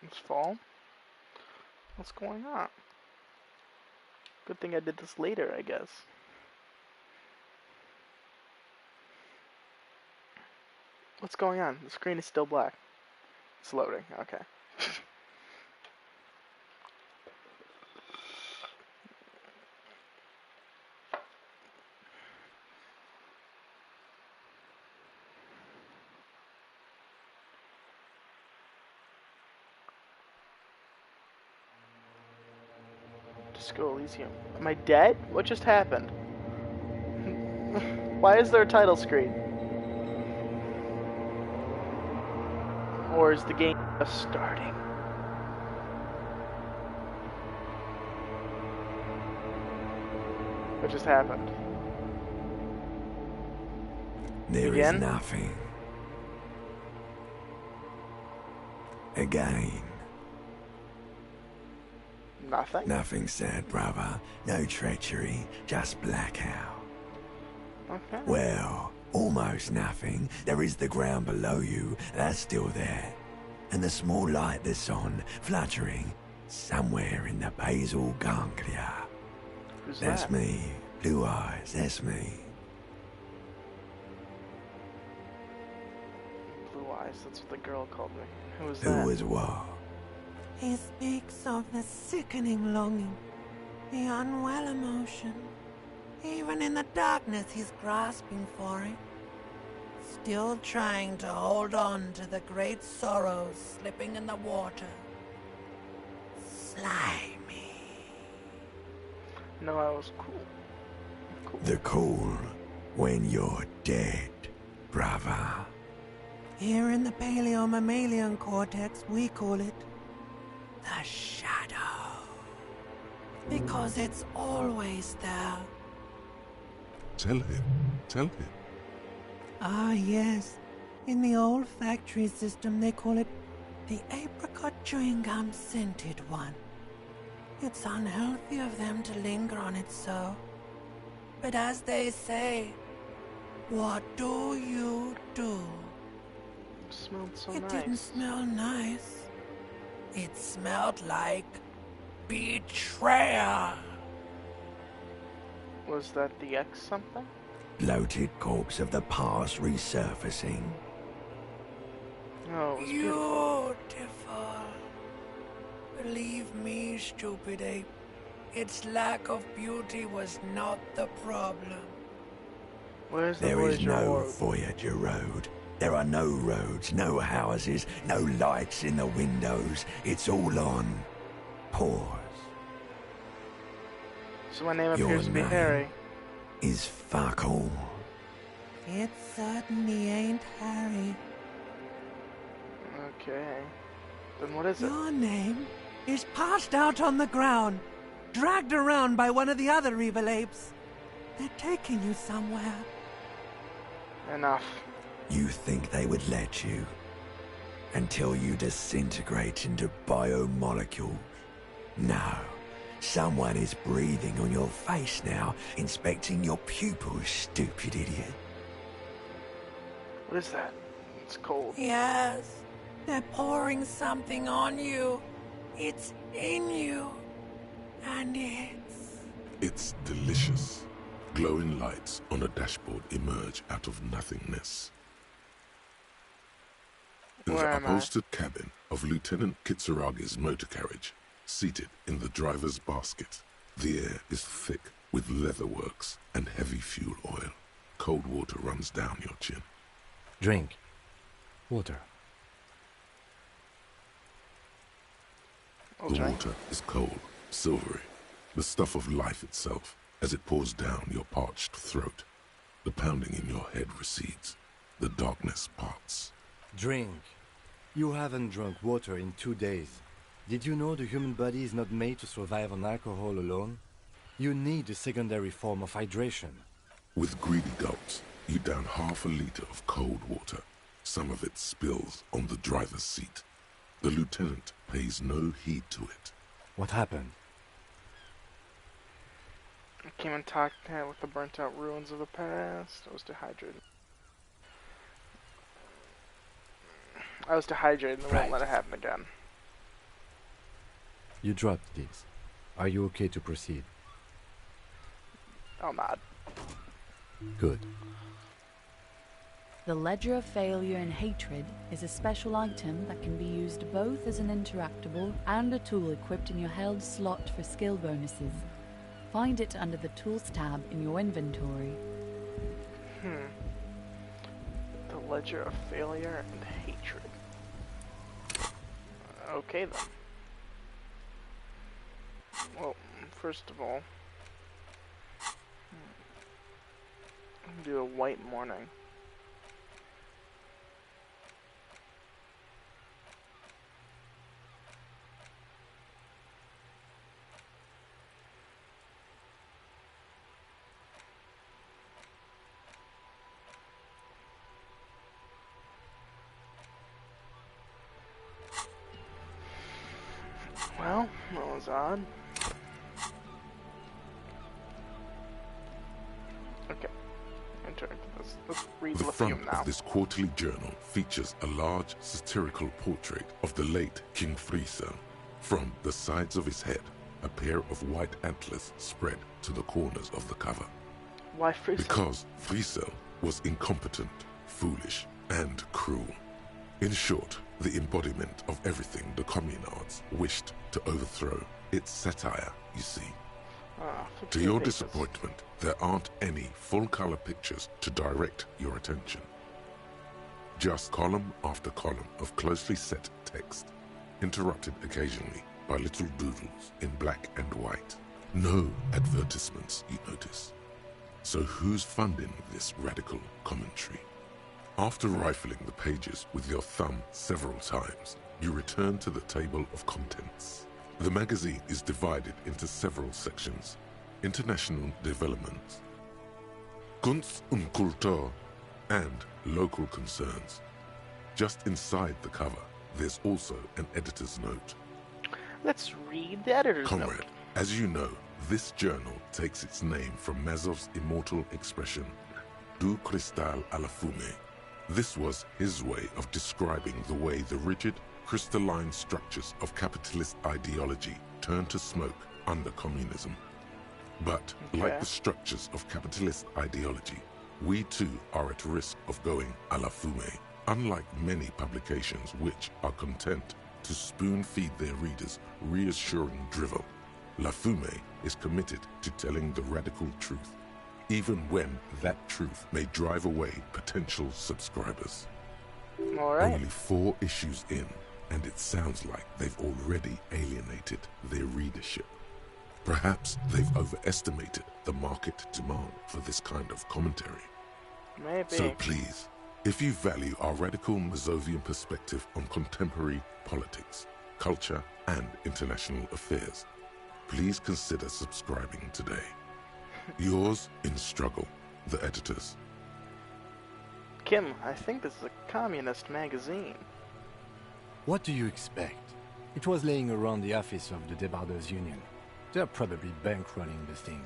It's fall. What's going on? Good thing I did this later, I guess. What's going on? The screen is still black. It's loading. Okay. Disco Elysium. Am I dead? What just happened? Why is there a title screen? Or is the game just starting? What just happened? There Again? is nothing. Again. Nothing? Nothing said, brother. No treachery, just blackout. Okay. Well, almost nothing. There is the ground below you, that's still there. And the small light that's on, fluttering, somewhere in the basal ganglia. Who's That's that? me. Blue eyes, that's me. Blue eyes, that's what the girl called me. Who was Who that? was what? He speaks of the sickening longing, the unwell emotion. Even in the darkness, he's grasping for it. Still trying to hold on to the great sorrows slipping in the water. Slimy. No, I was cool. Cool. The cool when you're dead, brother. Here in the paleo-mammalian cortex, we call it the shadow. Because it's always there. Tell him, tell him. Ah, yes. In the olfactory system, they call it the apricot chewing gum scented one. It's unhealthy of them to linger on it so. But as they say, what do you do? It smelled so It nice. didn't smell nice. It smelled like betrayal. Was that the X something? Bloated corpse of the past resurfacing. No, it was beautiful. Beautiful. Believe me, stupid ape, its lack of beauty was not the problem. Where's the There is Voyager no orb? Voyager Road. There are no roads, no houses, no lights in the windows. It's all on pause. So my name Your appears to be name Harry. is fuck all. It certainly ain't Harry. Okay. Then what is it? Your name is passed out on the ground, dragged around by one of the other evil apes. They're taking you somewhere. Enough. You think they would let you? until you disintegrate into biomolecules. No, someone is breathing on your face now, inspecting your pupils, stupid idiot. What is that? It's cold. Yes, they're pouring something on you. It's in you. And It's delicious. Glowing lights on a dashboard emerge out of nothingness. In Where the am I? upholstered cabin of Lieutenant Kitsuragi's motor carriage, seated in the driver's basket, the air is thick with leatherworks and heavy fuel oil. Cold water runs down your chin. Drink. Water. I'll The drink. water is cold, silvery, the stuff of life itself as it pours down your parched throat. The pounding in your head recedes. The darkness parts. Drink. You haven't drunk water in 2 days. Did you know the human body is not made to survive on alcohol alone? You need a secondary form of hydration. With greedy gulps, you down half a liter of cold water. Some of it spills on the driver's seat. The lieutenant pays no heed to it. What happened? I came in contact with the burnt out ruins of the past. I was dehydrated. And won't Right. let it happen again. You dropped these. Are you okay to proceed? I'll nod. Good. The Ledger of Failure and Hatred is a special item that can be used both as an interactable and a tool equipped in your held slot for skill bonuses. Find it under the Tools tab in your inventory. The Ledger of Failure and Hatred. Okay then. Well, first of all, I'm gonna do a white morning. Well, that was odd. Okay. Enter. Let's read The Elysium front now. of this quarterly journal features a large satirical portrait of the late King Friesel. From the sides of his head, a pair of white antlers spread to the corners of the cover. Why Friesel? Because Friesel was incompetent, foolish, and cruel. In short, the embodiment of everything the communards wished to overthrow. It's satire, you see. To 15 your pages. disappointment, there aren't any full-color pictures to direct your attention. Just column after column of closely set text, interrupted occasionally by little doodles in black and white. No advertisements, you notice. So who's funding this radical commentary? After rifling the pages with your thumb several times, you return to the table of contents. The magazine is divided into several sections. International developments, Kunst und Kultur, and local concerns. Just inside the cover, there's also an editor's note. Let's read the editor's Comrade, note. as you know, this journal takes its name from Mazov's immortal expression, Du cristal à la fumée. This was his way of describing the way the rigid, crystalline structures of capitalist ideology turn to smoke under communism. But, like the structures of capitalist ideology, we too are at risk of going à la fumée, unlike many publications which are content to spoon-feed their readers reassuring drivel. La Fumée is committed to telling the radical truth, even when that truth may drive away potential subscribers. All right. Only 4 issues in, and it sounds like they've already alienated their readership. Perhaps they've overestimated the market demand for this kind of commentary. Maybe. So please, if you value our radical Mazovian perspective on contemporary politics, culture, and international affairs, please consider subscribing today. Yours in struggle, the editors. Kim, I think this is a communist magazine. What do you expect? It was laying around the office of the Debarders Union. They're probably bankrolling the thing.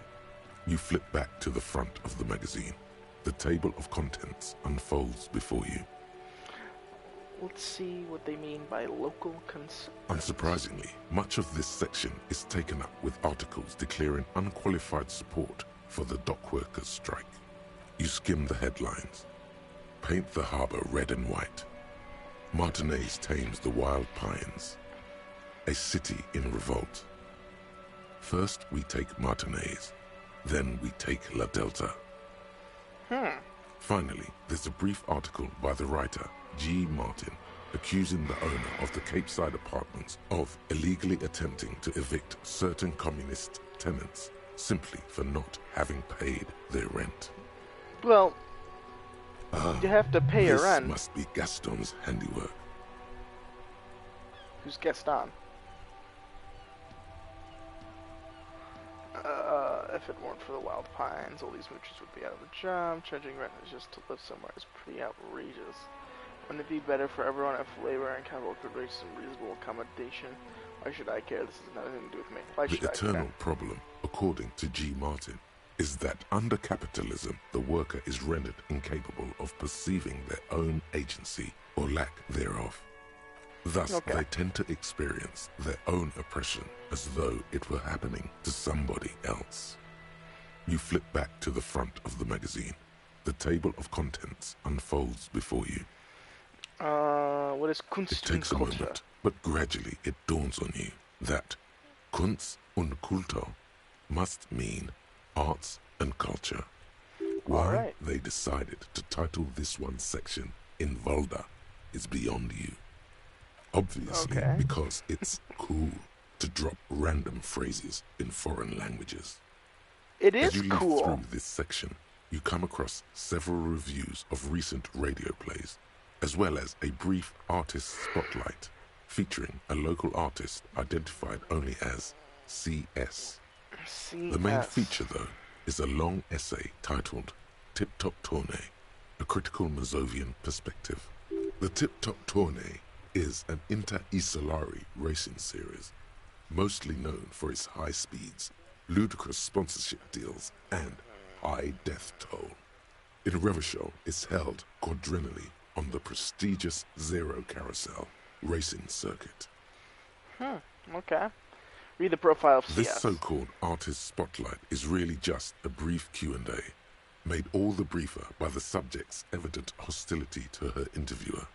You flip back to the front of the magazine. The table of contents unfolds before you. Let's see what they mean by local concerns. Unsurprisingly, much of this section is taken up with articles declaring unqualified support for the dockworkers' strike. You skim the headlines. Paint the harbor red and white. Martinez tames the wild pines. A city in revolt. First we take Martinez, then we take La Delta. Finally, there's a brief article by the writer, G. Martin, accusing the owner of the Cape Side apartments of illegally attempting to evict certain communist tenants simply for not having paid their rent. Well, you have to pay your This rent. must be Gaston's handiwork. Who's Gaston? If it weren't for the wild pines, all these moochers would be out of a job. Charging rent is just to live somewhere is pretty outrageous. Wouldn't it be better for everyone if labor and capital could reach some reasonable accommodation? Why should I care? This has nothing to do with me. Why should The I care? eternal problem, according to G. Martin, is that under capitalism, the worker is rendered incapable of perceiving their own agency or lack thereof. Thus, they tend to experience their own oppression as though it were happening to somebody else. You flip back to the front of the magazine. The table of contents unfolds before you. What is Kunst It takes a und Kultur? moment, but gradually it dawns on you that Kunst und Kultur must mean arts and culture. Why they decided to title this one section in Volda is beyond you. Obviously, because it's cool to drop random phrases in foreign languages. It is As you cool. leaf through this section, you come across several reviews of recent radio plays, as well as a brief artist spotlight featuring a local artist identified only as CS. The main feature, though, is a long essay titled Tip Top Tournée, a critical Mazovian perspective. The Tip Top Tournée is an inter-Isolari racing series, mostly known for its high speeds, ludicrous sponsorship deals, and high death toll. In Revachol, it's held quadrennially on the prestigious Zero Carousel racing circuit. Okay. Read the profile of CS. This so-called artist spotlight is really just a brief Q&A, made all the briefer by the subject's evident hostility to her interviewer.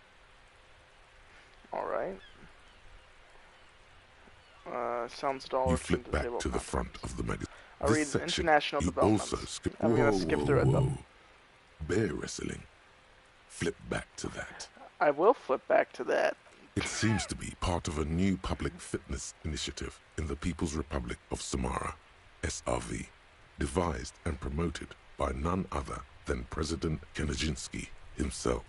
Alright. Sounds dull. You flip back to the front of the magazine. I'll read international developments. Also skip. I'm gonna skip through it though. Bear wrestling. Flip back to that. I will flip back to that. It seems to be part of a new public fitness initiative in the People's Republic of Samara, SRV, devised and promoted by none other than President Kanajinsky himself.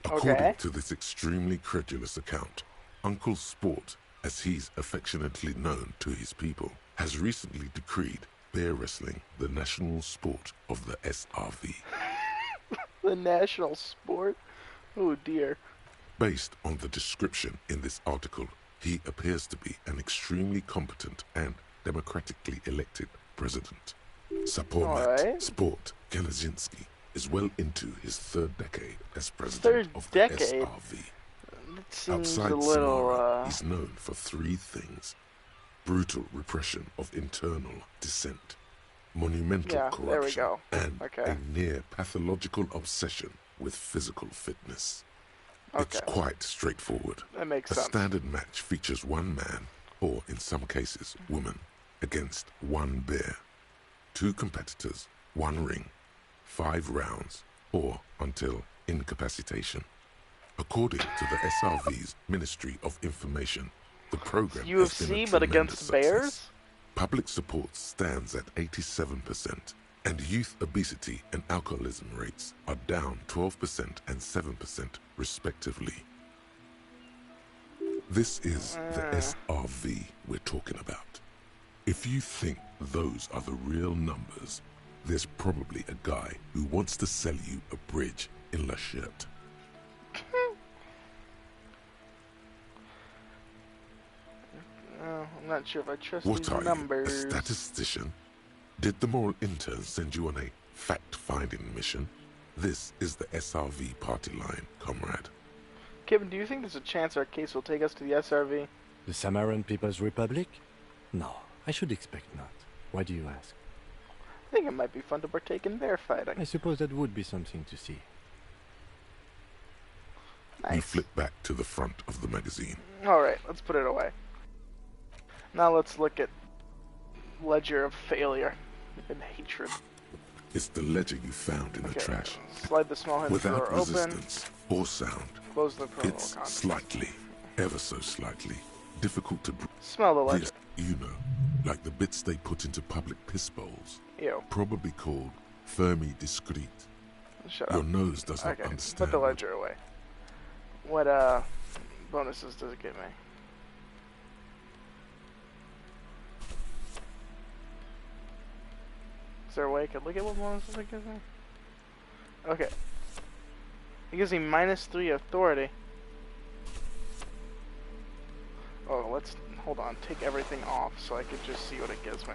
According to this extremely credulous account, Uncle Sport, as he's affectionately known to his people, has recently decreed bear wrestling the national sport of the SRV. The national sport? Oh dear. Based on the description in this article, he appears to be an extremely competent and democratically elected president. Sapormat Sport Kanajinsky is well into his third decade as president of the SRV. Outside Samara, he's known for three things: brutal repression of internal dissent, monumental corruption, and a near pathological obsession with physical fitness. It's quite straightforward. That makes sense. A standard match features one man, or in some cases woman, against one bear. 2 competitors, 1 ring, 5 rounds, or until incapacitation. According to the SRV's Ministry of Information, the program has been a UFC, but against success. bears? Public support stands at 87%, and youth obesity and alcoholism rates are down 12% and 7% respectively. This is the SRV we're talking about. If you think those are the real numbers, there's probably a guy who wants to sell you a bridge in La Cherte. not sure if I trust What these are numbers. you, a statistician? Did the moral intern send you on a fact-finding mission? This is the SRV party line, comrade. Kevin, do you think there's a chance our case will take us to the SRV? The Samaran People's Republic? No, I should expect not. Why do you ask? I think it might be fun to partake in their fighting. I suppose that would be something to see. Nice. You flip back to the front of the magazine. Alright, let's put it away. Now let's look at Ledger of Failure and Hatred. It's the ledger you found in the trash. Slide the small hidden Without drawer open. resistance or sound. Close the promo It's slightly, ever so slightly, difficult to smell the ledger. This, you know, like the bits they put into public piss bowls. Ew. Probably called Fermi Discrete. Shut Your up. nose does not Okay, understand. put the ledger away. What bonuses does it give me? Is there a way I could look at what bonuses it gives me? Okay. It gives me -3 authority. Oh, let's hold on. Take everything off so I could just see what it gives me.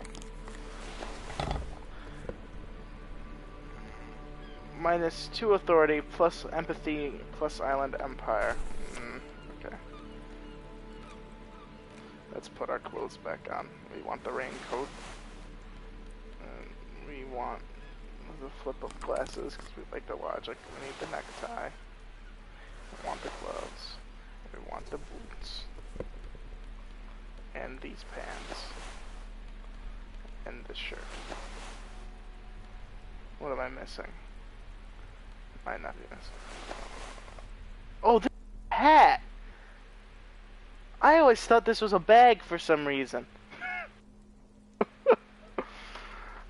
-2 authority plus empathy plus island empire. Okay. Let's put our clothes back on. We want the raincoat. And we want the flip of glasses because we like the logic. We need the necktie. We want the gloves. We want the boots. And these pants. And this shirt. What am I missing? Might not be missing. Oh, this hat! I always thought this was a bag for some reason.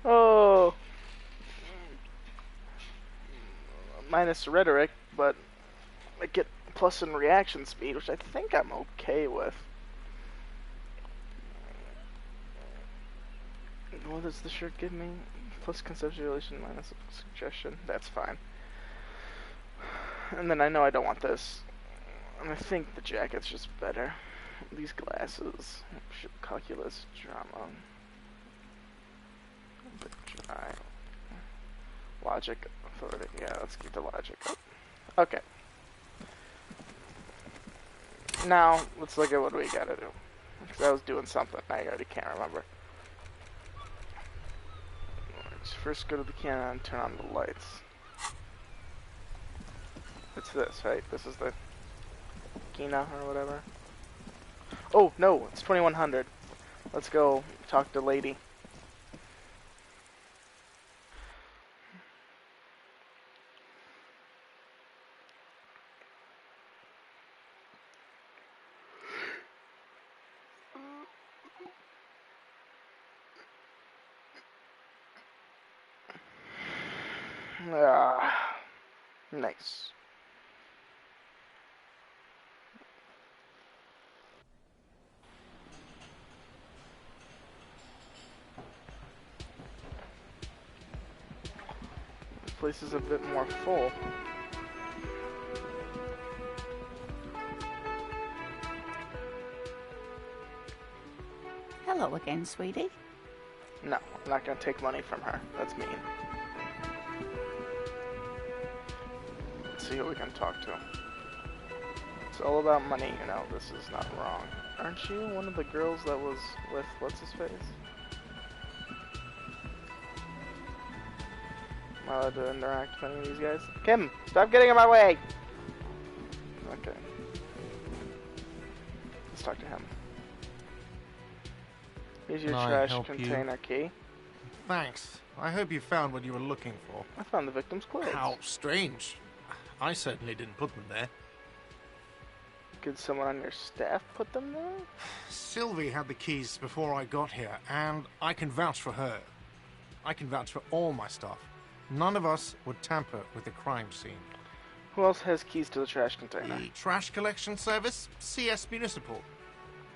Oh. Minus rhetoric, but I get plus in reaction speed, which I think I'm okay with. What does the shirt give me? Plus conceptualization minus suggestion. That's fine. And then I know I don't want this. And I think the jacket's just better. These glasses. Calculus, drama. Dry. Logic, authority. Yeah, let's keep the logic up. Okay. Now, let's look at what we gotta do. Because I was doing something. I already can't remember. Let's first go to the cannon and turn on the lights. It's this, right? This is the Kina or whatever. Oh, no, it's 2100. Let's go talk to Lady. Nice. This place is a bit more full. Hello again, sweetie. No, I'm not gonna take money from her. That's mean. Let's see who we can talk to. It's all about money, you know. This is not wrong. Aren't you one of the girls that was with what's-his-face? Am I allowed to interact with any of these guys? Kim, stop getting in my way! Okay. Let's talk to him. Here's your Can I trash help you? container key. Thanks. I hope you found what you were looking for. I found the victim's clothes. How strange. I certainly didn't put them there. Could someone on your staff put them there? Sylvie had the keys before I got here, and I can vouch for her. I can vouch for all my staff. None of us would tamper with the crime scene. Who else has keys to the trash container? The trash collection service, CS Municipal.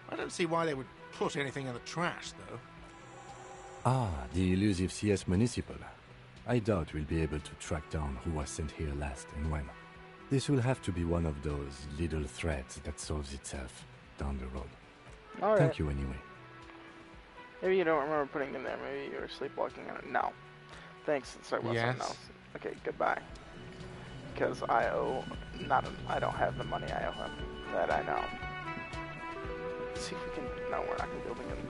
I don't see why they would put anything in the trash, though. Ah, the elusive CS Municipal. I doubt we'll be able to track down who was sent here last and when. This will have to be one of those little threads that solves itself down the road. All right. Thank you anyway. Maybe you don't remember putting it in there. Maybe you were sleepwalking on it. No. Thanks. Let's talk about something else. Okay, goodbye. Because I owe I don't have the money I owe him. That I know. Let's see if we can. No, we're not gonna be able to get him.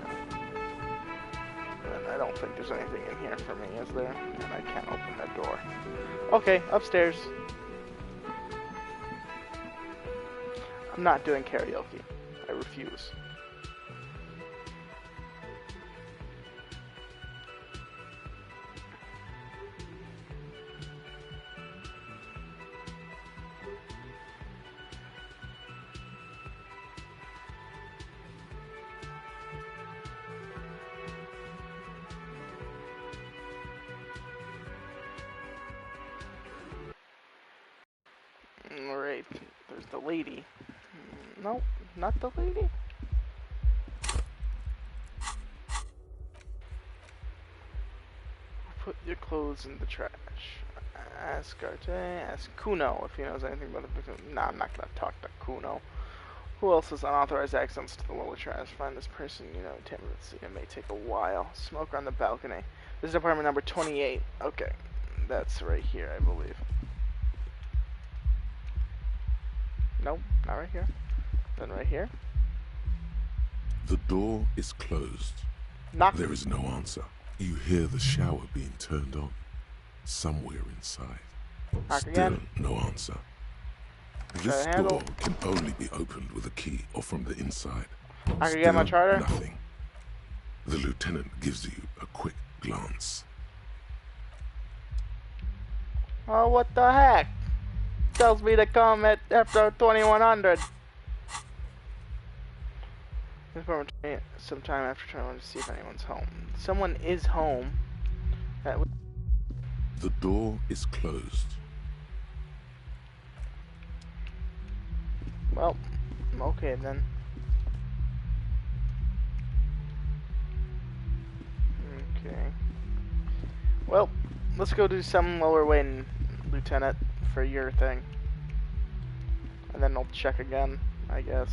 And I don't think there's anything in here for me, is there? And I can't open that door. Okay, upstairs. I'm not doing karaoke. I refuse. Alright, there's the lady. No, not the lady. Put your clothes in the trash. Ask Arte, ask Kuno if he knows anything about the victim. Nah, I'm not gonna talk to Kuno. Who else has unauthorized access to the lower trash? Find this person, you know, it may take a while. Smoker on the balcony. This is apartment number 28. Okay, that's right here, I believe. Nope, not right here. Then right here. The door is closed. Knock. There is no answer. You hear the shower being turned on. Somewhere inside. Knock Still again. no answer. This door can only be opened with a key or from the inside. I can get my charter? Nothing. The lieutenant gives you a quick glance. Oh, what the heck? Tells me to come at after 2100. Sometime after 21 to see if anyone's home. Someone is home. The door is closed. Well, okay then. Okay. Well, let's go do some lower wing, Lieutenant, for your thing. And then I'll check again, I guess.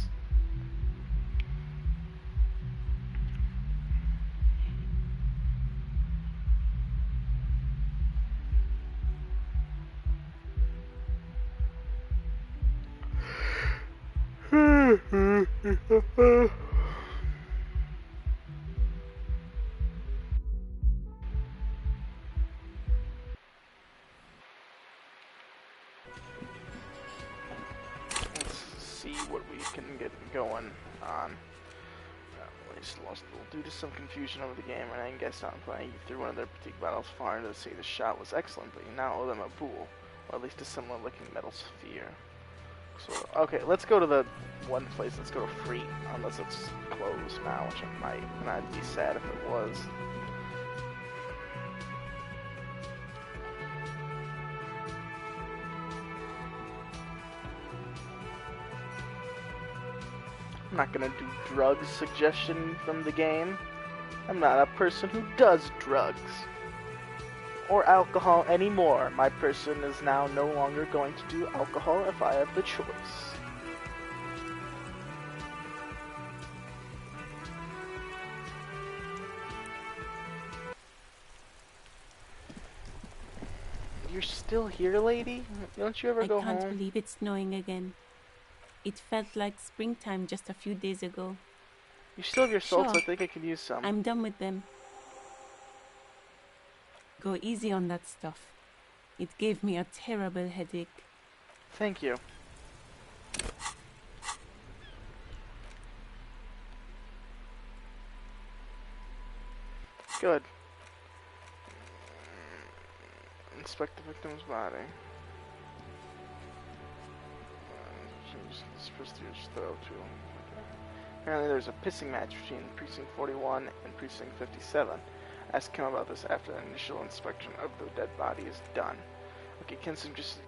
See what we can get going on. At least due to some confusion over the game, and I guess not playing you through one of their boutique battles far into the sea. The shot was excellent, but you now owe them a pool, or at least a similar looking metal sphere. So, okay, let's go to the one place. Let's go to Free, unless it's closed now, which it might, and I'd be sad if it was. I'm not gonna do drugs suggestion from the game. I'm not a person who does drugs. Or alcohol anymore. My person is now no longer going to do alcohol if I have the choice. You're still here, lady? Don't you ever go home? I can't believe it's snowing again. It felt like springtime just a few days ago. You still have your salts? Sure. I think I could use some. I'm done with them. Go easy on that stuff. It gave me a terrible headache. Thank you. Good. Inspect the victim's body. Apparently there's a pissing match between Precinct 41 and Precinct 57. Ask him about this after the initial inspection of the dead body is done. Okay, Kinson just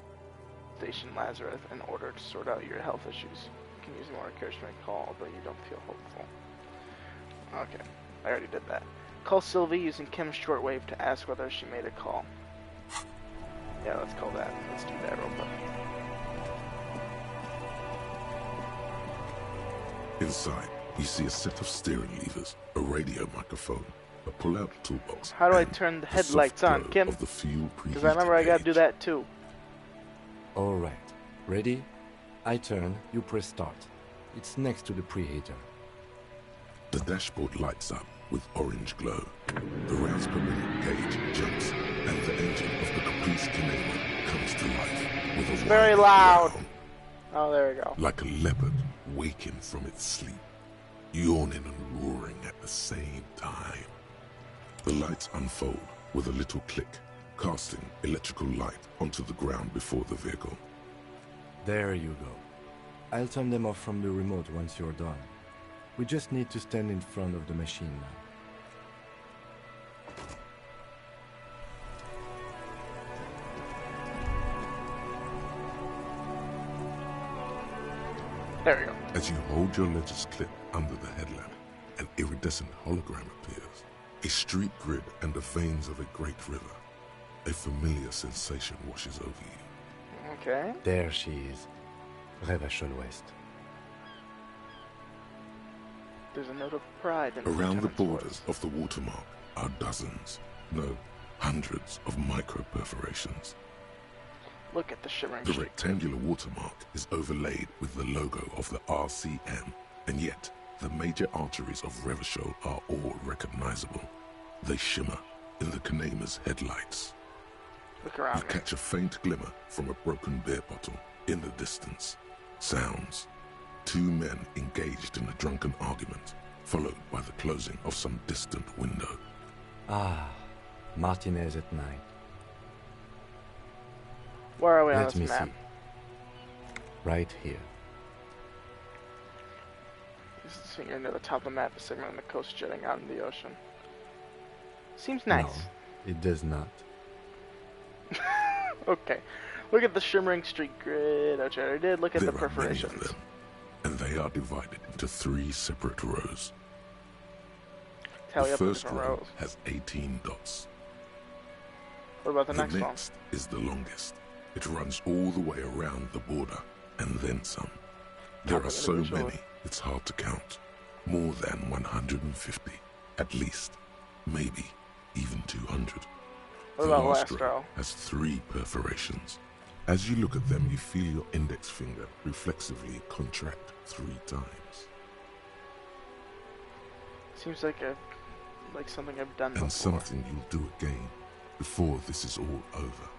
station Lazarus in order to sort out your health issues. You can use more courage to make a call, although you don't feel hopeful. Okay, I already did that. Call Sylvie using Kim's shortwave to ask whether she made a call. Yeah, let's call that. Let's do that real quick. Inside, You see a set of steering levers, a radio microphone, a pull-out toolbox. How do I and turn the the headlights soft on, glow Kim? of the fuel Because I remember I gotta do gauge. that too. Alright. Ready? I turn, you press start. It's next to the preheater. The dashboard lights up with orange glow. The rounds per minute gauge jumps, and the engine of the Caprice Canadian comes to life with a Very wide loud. growl. Oh, there we go. Like a leopard waking from its sleep, yawning and roaring at the same time. The lights unfold with a little click, casting electrical light onto the ground before the vehicle. There you go. I'll turn them off from the remote once you're done. We just need to stand in front of the machine now. There we go. As you hold your ledger's clip under the headlamp, an iridescent hologram appears. A street grid and the veins of a great river. A familiar sensation washes over you. Okay. There she is. Revachol West. There's a note of pride in Around the Lieutenant's borders of the watermark are dozens, no, hundreds of micro-perforations. Look at the shimmering The streak. rectangular watermark is overlaid with the logo of the RCM, and yet the major arteries of Revachol are all recognizable. They shimmer in the Kanema's headlights. Look around You catch a faint glimmer from a broken beer bottle in the distance. Sounds. Two men engaged in a drunken argument, followed by the closing of some distant window. Ah, Martinez at night. Where are we on Let this me map? see. Right here. This is finger near the top of the map, a segment on the coast jutting out into the ocean. Seems nice. No, it does not. Okay. Look at the shimmering street grid. Oh, I already did. Look at There the are many of perforations. them, and they are divided into 3 separate rows. Tally The up the first different row rows. has 18 dots. What about the The next one? next is the longest. It runs all the way around the border, and then some. There Top are of so individual. many, it's hard to count. More than 150, at least. Maybe even 200. What The about last last row row? has 3 perforations. As you look at them, you feel your index finger reflexively contract 3 times. Seems like something I've done before. And something you'll do again before this is all over.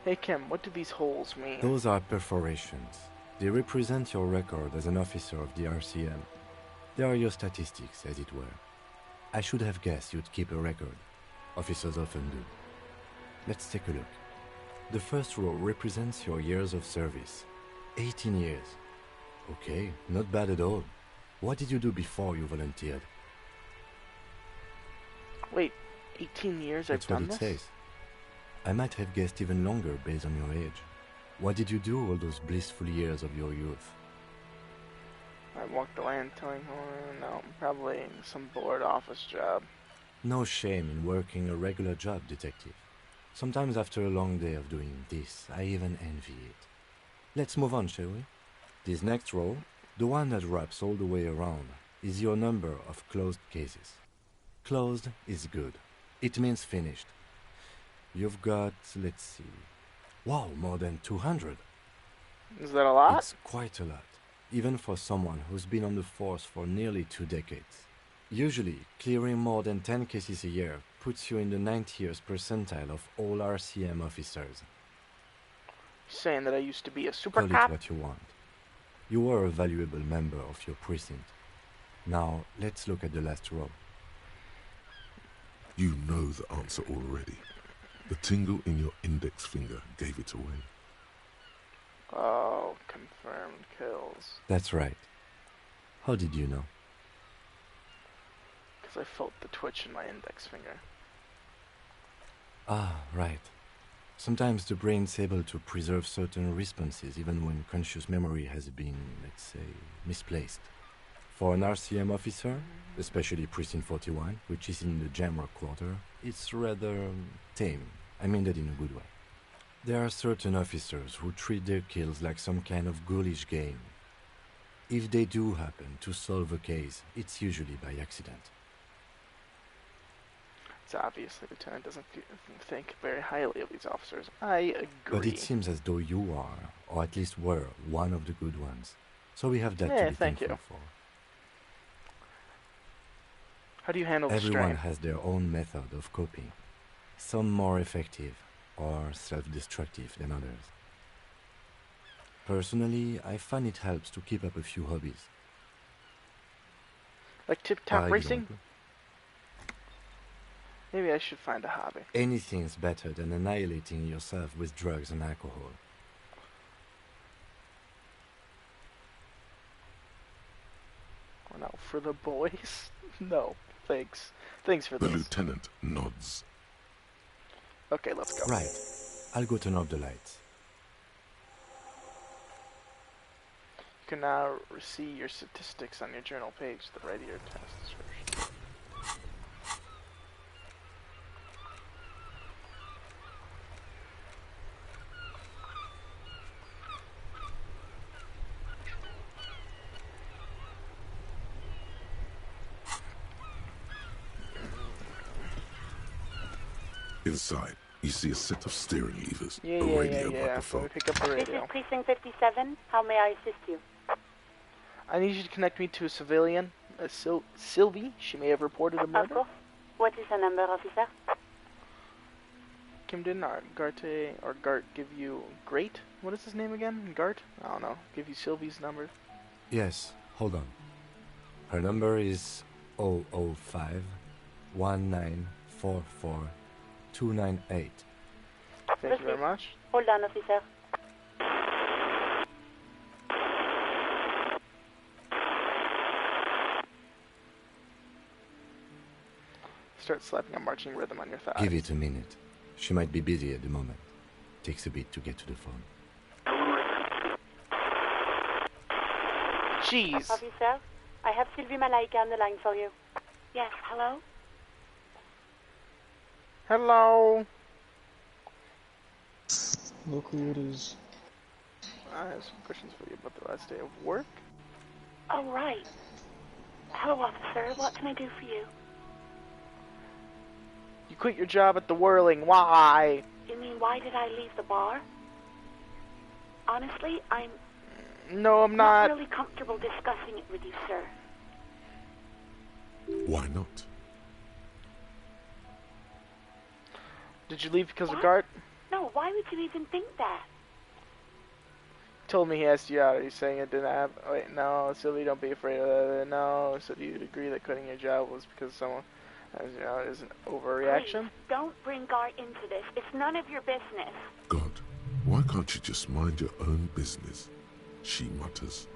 Hey Kim, what do these holes mean? Those are perforations. They represent your record as an officer of the RCM. They are your statistics, as it were. I should have guessed you'd keep a record. Officers often do. Let's take a look. The first row represents your years of service. 18 years. Okay, not bad at all. What did you do before you volunteered? Wait, 18 years That's I've done what it this? says. I might have guessed even longer based on your age. What did you do all those blissful years of your youth? I walked the land towing horn. No, probably some bored office job. No shame in working a regular job, detective. Sometimes after a long day of doing this, I even envy it. Let's move on, shall we? This next row, the one that wraps all the way around, is your number of closed cases. Closed is good. It means finished. You've got, let's see... Wow, more than 200. Is that a lot? It's quite a lot, even for someone who's been on the force for nearly 2 decades. Usually, clearing more than 10 cases a year puts you in the 90th percentile of all RCM officers. Saying that I used to be a super Call cop? it what you want. You were a valuable member of your precinct. Now, let's look at the last row. You know the answer already. The tingle in your index finger gave it away. Oh, confirmed kills. That's right. How did you know? Because I felt the twitch in my index finger. Ah, right. Sometimes the brain's able to preserve certain responses even when conscious memory has been, let's say, misplaced. For an RCM officer, especially Precinct 41, which is in the Jamrock Quarter, it's rather tame. I mean that in a good way. There are certain officers who treat their kills like some kind of ghoulish game. If they do happen to solve a case, it's usually by accident. It's obvious the lieutenant doesn't think very highly of these officers. I agree. But it seems as though you are, or at least were, one of the good ones. So we have that to Yeah, be thank thankful you. for. How do you handle the Everyone strain? has their own method of coping. Some more effective or self-destructive than others. Personally, I find it helps to keep up a few hobbies. Like tip-top Par racing? exemple, Maybe I should find a hobby. anything's better than annihilating yourself with drugs and alcohol. Oh, no, for the boys? No, thanks. Thanks for The this. lieutenant nods. Okay, let's go. Right. I'll go turn off the lights. You can now see your statistics on your journal page, the write your task description. Inside, you see a set of steering levers, Yeah, a yeah, radio yeah. So microphone. we pick up the This radio. is Precinct 57. How may I assist you? I need you to connect me to a civilian, Sylvie. She may have reported a Of murder. course. What is the number, officer? Kimden or Garte or Gart give you Great? What is his name again? Gart? I don't know. Give you Sylvie's number. Yes, hold on. Her number is 005 1944 298. Thank you very much. Hold on, officer. Start slapping a marching rhythm on your thighs. Give it a minute. She might be busy at the moment. Takes a bit to get to the phone. Jeez. Officer, I have Sylvie Malaika on the line for you. Yes, hello? Hello. Look who it is. I have some questions for you about the last day of work. Oh, right. Hello, officer. What can I do for you? You quit your job at the Whirling. Why? You mean, why did I leave the bar? Honestly, I'm No, I'm not. really comfortable discussing it with you, sir. Why not? Did you leave because What? of Gart? No, why would you even think that? He told me he asked you out. Are you saying it didn't happen? Wait, no, Sylvie, don't be afraid of that. No, so do you agree that quitting your job was because someone, you know, is an overreaction? Please, don't bring Gart into this. It's none of your business. God, why can't you just mind your own business? She mutters.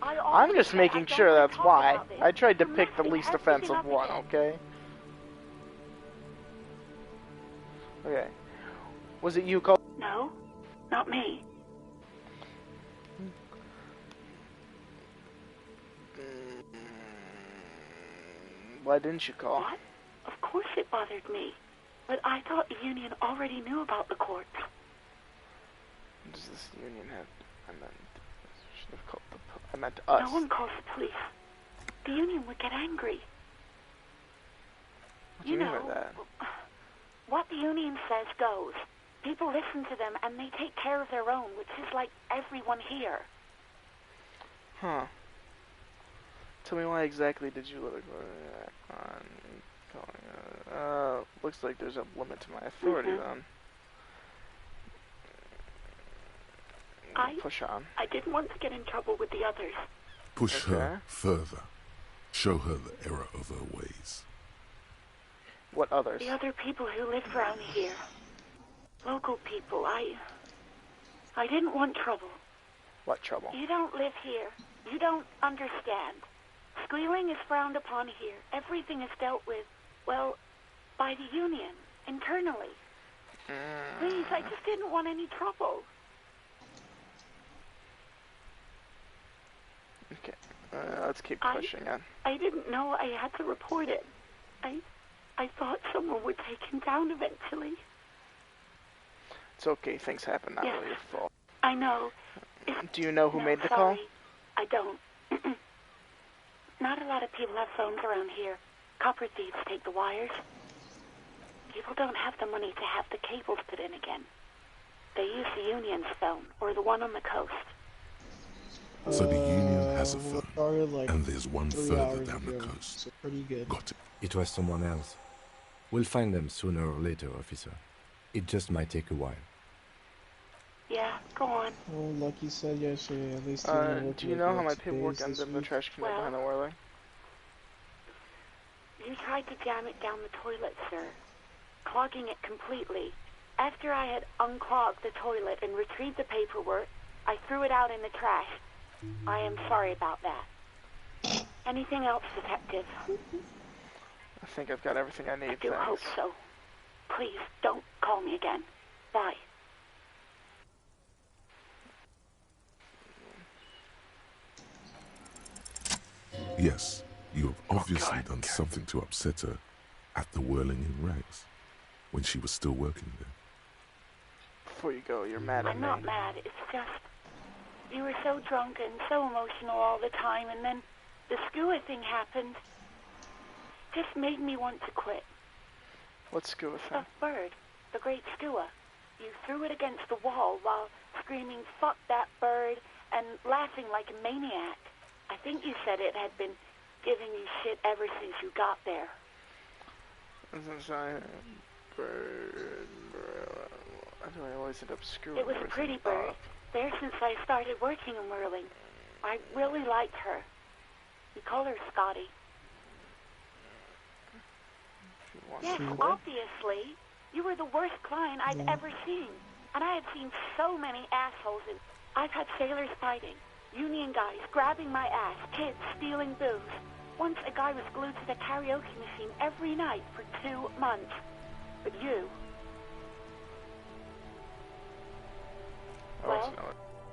I'm just making sure that's why. I tried to pick the least offensive one, okay? Okay. Was it you who called? No, not me. Why didn't you call? What? Of course it bothered me. But I thought the union already knew about the corpse. Does this union have... I meant... should have called the... I meant us. No one calls the police. The union would get angry. What do you mean by that? What the union says goes. People listen to them and they take care of their own, which is like everyone here. Huh. Tell me why exactly did you look on calling? Looks like there's a limit to my authority then. Push on. I didn't want to get in trouble with the others. Push her further. Show her the error of her ways. What others? The other people who live around here. Local people. I didn't want trouble. What trouble? You don't live here. You don't understand. Squealing is frowned upon here. Everything is dealt with, well, by the union, internally. Please, I just didn't want any trouble. Okay, let's keep pushing on. I didn't know I had to report it. I thought someone would take him down eventually. It's okay, things happen, not really your fault. I know. Do you know who made the sorry. call? I don't. Not a lot of people have phones around here. Copper thieves take the wires. People don't have the money to have the cables put in again. They use the Union's phone, or the one on the coast. So the Union has a phone, started like and there's one 3 further hours down the ago, coast. so pretty good. Got it. It was someone else. We'll find them sooner or later, officer. It just might take a while. Yeah, go on. Well, like you said yesterday, at least do you know how my paperwork ended up in the trash can behind the whirling? You tried to jam it down the toilet, sir, clogging it completely. After I had unclogged the toilet and retrieved the paperwork, I threw it out in the trash. I am sorry about that. Anything else, Detective? I think I've got everything I need, I do hope so. Please, don't call me again. Bye. Yes, you have obviously done something to upset her at the Whirling in Rags, when she was still working there. Before you go, you're mad at me. I'm not mad, it's just... You were so drunk and so emotional all the time, and then the skua thing happened. Just made me want to quit. What skua thing? A bird. The great skua. You threw it against the wall while screaming, "Fuck that bird," and laughing like a maniac. I think you said it had been giving you shit ever since you got there. Why do I always end up screwing It was a pretty bird. There since I started working in whirling. I really liked her. We call her Scotty. Yes, obviously. You were the worst client I'd ever seen. And I had seen so many assholes. I've had sailors fighting, union guys grabbing my ass, kids stealing booze. Once a guy was glued to the karaoke machine every night for 2 months. But you... Well,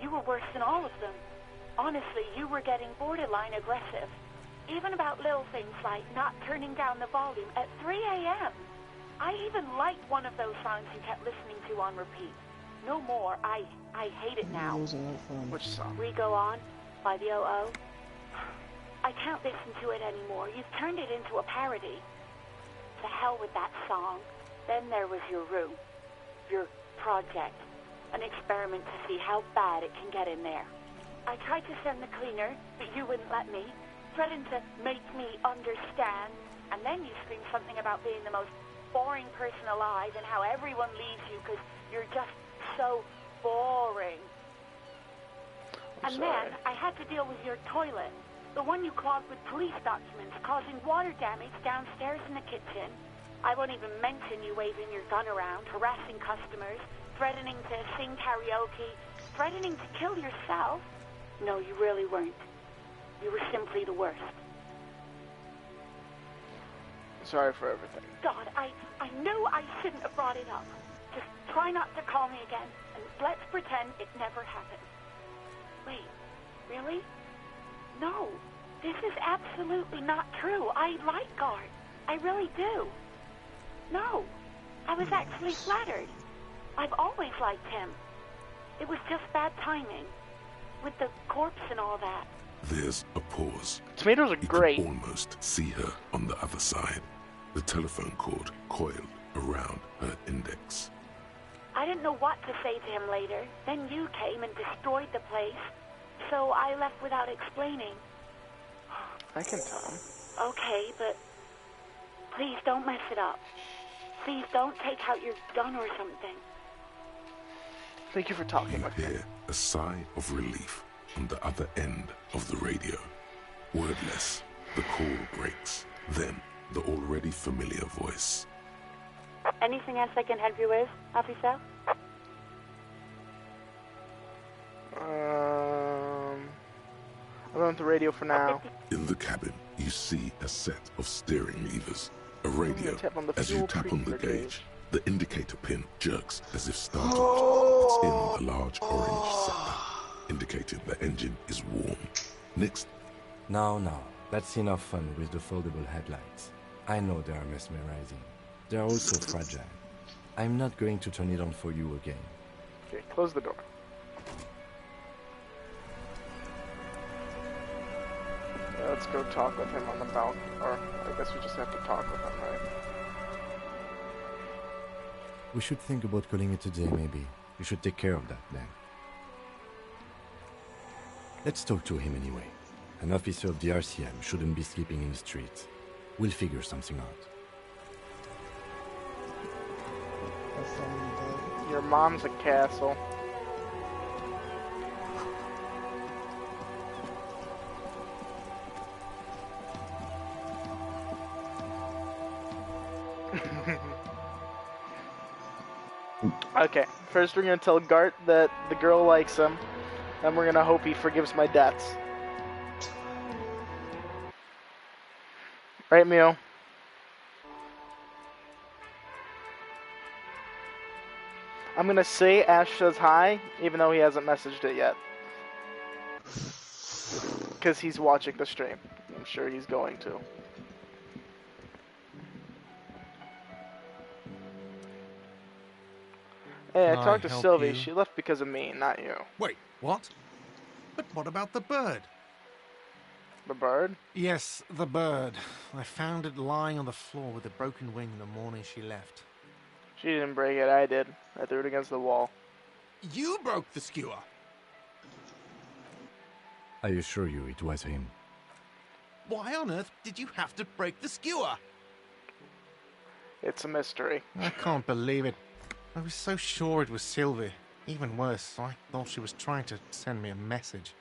you were worse than all of them. Honestly, you were getting borderline aggressive. Even about little things like not turning down the volume at 3 a.m. I even liked one of those songs you kept listening to on repeat. No more. I hate it now. Which song? We Go On by the O.O. I can't listen to it anymore. You've turned it into a parody. To hell with that song. Then there was your room. Your project. An experiment to see how bad it can get in there. I tried to send the cleaner, but you wouldn't let me. Threatened to make me understand. And then you screamed something about being the most boring person alive and how everyone leaves you because you're just so boring. And then I had to deal with your toilet. The one you clogged with police documents, causing water damage downstairs in the kitchen. I won't even mention you waving your gun around, harassing customers, threatening to sing karaoke, threatening to kill yourself. No, you really weren't. You were simply the worst. Sorry for everything. God, I knew I shouldn't have brought it up. Just try not to call me again, and let's pretend it never happened. Wait, really? No, this is absolutely not true. I like Guard. I really do. No, I was actually flattered. I've always liked him. It was just bad timing. With the corpse and all that. There's a pause. Tomatoes are great. You can almost see her on the other side. The telephone cord coiled around her index. I didn't know what to say to him later. Then you came and destroyed the place. So I left without explaining. I can tell him. Okay, but please don't mess it up. Please don't take out your gun or something. Thank you for talking with me. You hear a sigh of relief on the other end of the radio. Wordless, the call breaks. Then, the already familiar voice. Anything else I can help you with, officer? I'm on the radio for now. In the cabin, you see a set of steering levers. A radio. As you tap on the gauge, the indicator pin jerks as if startled. It's in the large orange sector, indicating the engine is warm. Next. Now, that's enough fun with the foldable headlights. I know they are mesmerizing. They are also fragile. I'm not going to turn it on for you again. Okay, close the door. let's go talk with him on the balcony. Or, I guess we just have to talk with him, right? We should think about calling it a day, maybe. You should take care of that, then. Let's talk to him anyway. An officer of the RCM shouldn't be sleeping in the streets. We'll figure something out. Your mom's a castle. Okay, first we're gonna tell Gart that the girl likes him, and we're gonna hope he forgives my debts. Right, Mio? I'm gonna say Ash says hi, even though he hasn't messaged it yet. Because he's watching the stream. I'm sure he's going to. Hey, I talked to Sylvie. She left because of me, not you. Wait, what? But what about the bird? The bird? Yes, the bird. I found it lying on the floor with a broken wing the morning she left. She didn't break it, I did. I threw it against the wall. You broke the skewer! I assure you it was him. Why on earth did you have to break the skewer? It's a mystery. I can't believe it. I was so sure it was Sylvie. Even worse, I thought she was trying to send me a message.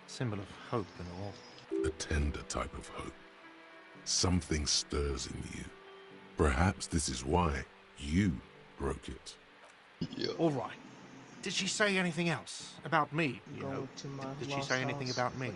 Symbol of hope and all. A tender type of hope. Something stirs in you. Perhaps this is why you broke it. Yeah. All right. Did she say anything else about me? You know? Did she say anything about me?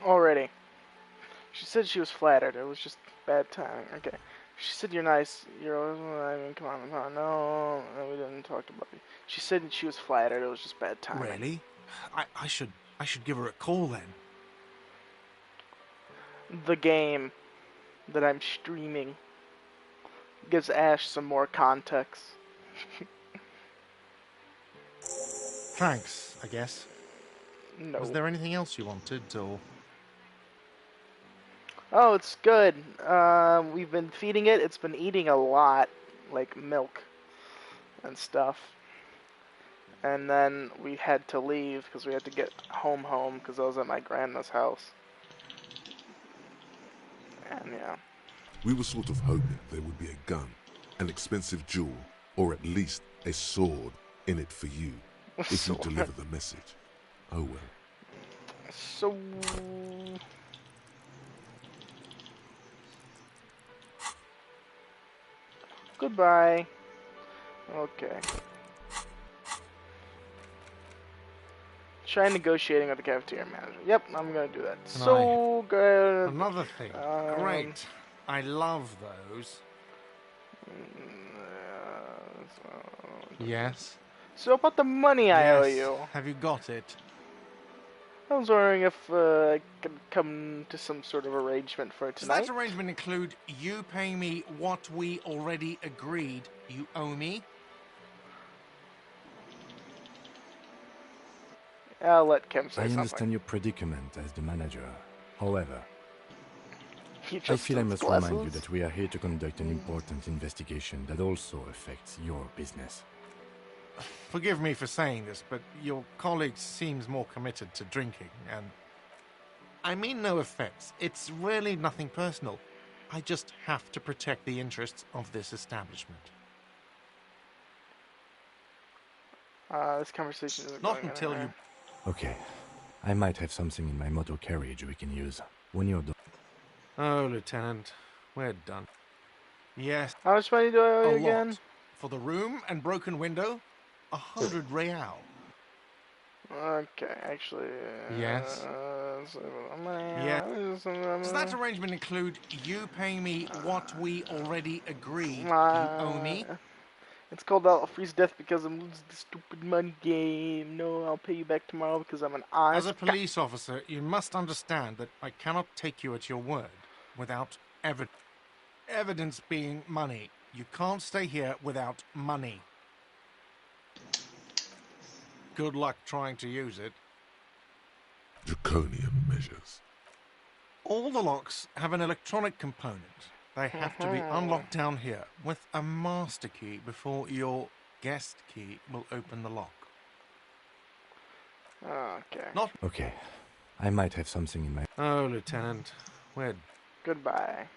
Already. She said she was flattered. It was just bad timing. Okay. She said you're nice. I mean, come on. No, we didn't talk about it. She said she was flattered. It was just bad timing. Really? I should give her a call then. The game that I'm streaming gives Ash some more context. Thanks, I guess. No. Was there anything else you wanted, or...? Oh, it's good. We've been feeding it. It's been eating a lot, like milk and stuff. And then we had to leave because we had to get home because I was at my grandma's house. And yeah. We were sort of hoping there would be a gun, an expensive jewel, or at least a sword in it for you, if you deliver the message. Oh well. So... Goodbye. Okay. Try negotiating with the cafeteria manager. Yep, I'm gonna do that. So good. Another thing. Great. I love those. Yes? So about the money I owe you. Have you got it? I was wondering if I could come to some sort of arrangement for tonight. Does that arrangement include you paying me what we already agreed you owe me? I'll let Kim say I something. understand your predicament as the manager. However, I feel I must remind you that we are here to conduct an important investigation that also affects your business. Forgive me for saying this, but your colleague seems more committed to drinking, and... I mean no offense. It's really nothing personal. I just have to protect the interests of this establishment. This conversation isn't Not going until anywhere. Okay. I might have something in my motor carriage we can use when you're done. Oh, Lieutenant, we're done. Yes. How much money do I owe you a again? lot. For the room and broken window, 100 real. Okay, actually... Yes? Yeah. Does that arrangement include you paying me what we already agreed, you Oni? It's called I'll freeze death because I'm losing the stupid money game. No, I'll pay you back tomorrow because I'm an honest As a police officer, you must understand that I cannot take you at your word without evidence being money. You can't stay here without money. Good luck trying to use it. Draconian measures. All the locks have an electronic component. They have to be unlocked down here with a master key before your guest key will open the lock. Okay. Not Okay. I might have something in my... Oh, Lieutenant. We're... Goodbye.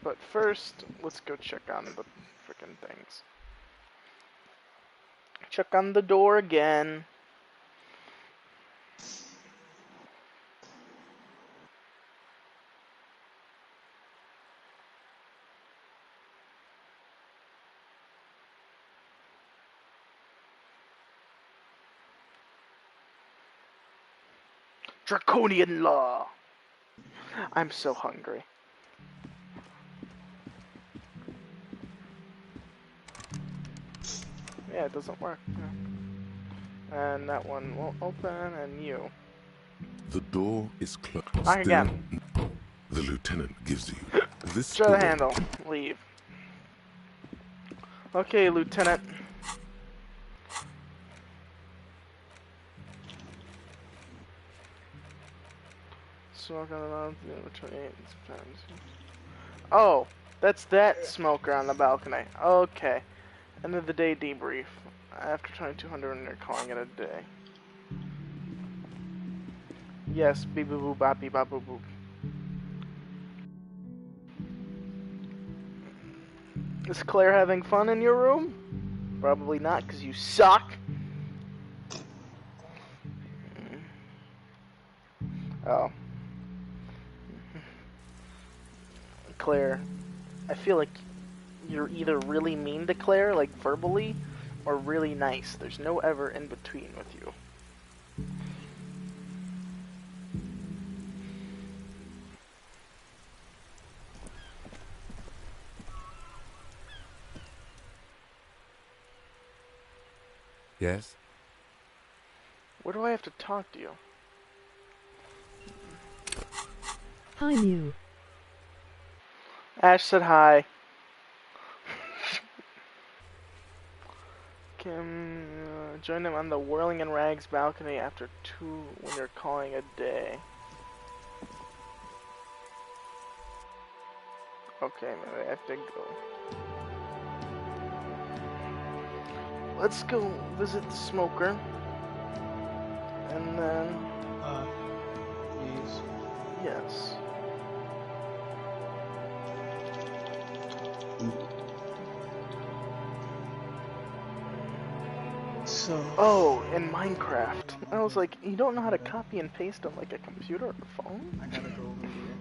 But first, let's go check on the frickin' things. Check on the door again. Draconian law. I'm so hungry. Yeah, it doesn't work. Yeah. And that one won't open, and you. The door is closed. Knock again. The lieutenant gives you this Try the door. handle. Leave. Okay, Lieutenant. Smoke on the balcony, between 8 times. Oh, that's that smoker on the balcony. Okay. End of the day debrief. After 2200 and they're calling it a day. Yes, beep boop boop bop beep bop boop boop. Is Claire having fun in your room? Probably not, because you suck. Oh. Claire, I feel like you're either really mean to Claire, like verbally, or really nice. There's no ever in between with you. Yes? Where do I have to talk to you? Hi, Mew. Ash said hi. Can join them on the Whirling in Rags balcony after 2 when you're calling a day. Okay, maybe I have to go. Let's go visit the smoker. And then... Please. Yes. So... Oh, in Minecraft. I was like, you don't know how to copy and paste on like a computer or a phone? I gotta go over here.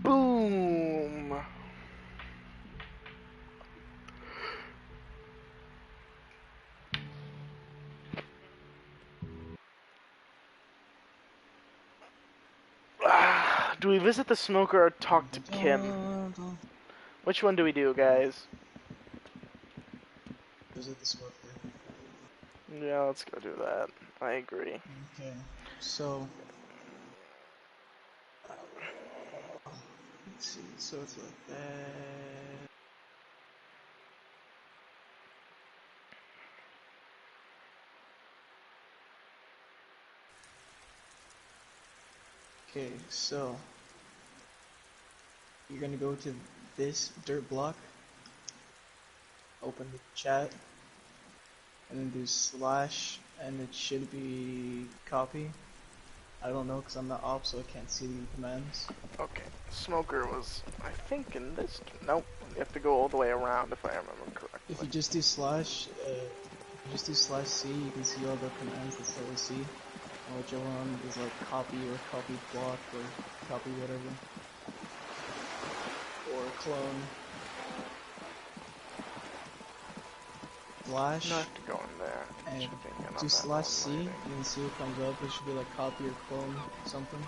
Boom! Do we visit the smoker or talk to Kim? Which one do we do, guys? Visit the smoker. Yeah, let's go do that. I agree. Okay, so... let's see, so it's like that... Okay, so... you're gonna go to this dirt block, open the chat, and then do slash, and it should be copy. I don't know because I'm not op, so I can't see the commands. Okay, smoker was, I think, in this. Nope, you have to go all the way around if I remember correctly. If you just do slash, Just do /C, you can see all the commands that start with C. And whichever one is like copy or copy block or copy whatever. Or clone. Slash. I have to go in there. And Checking in do on that /C, one you later. can see what comes up. It should be like copy or clone something.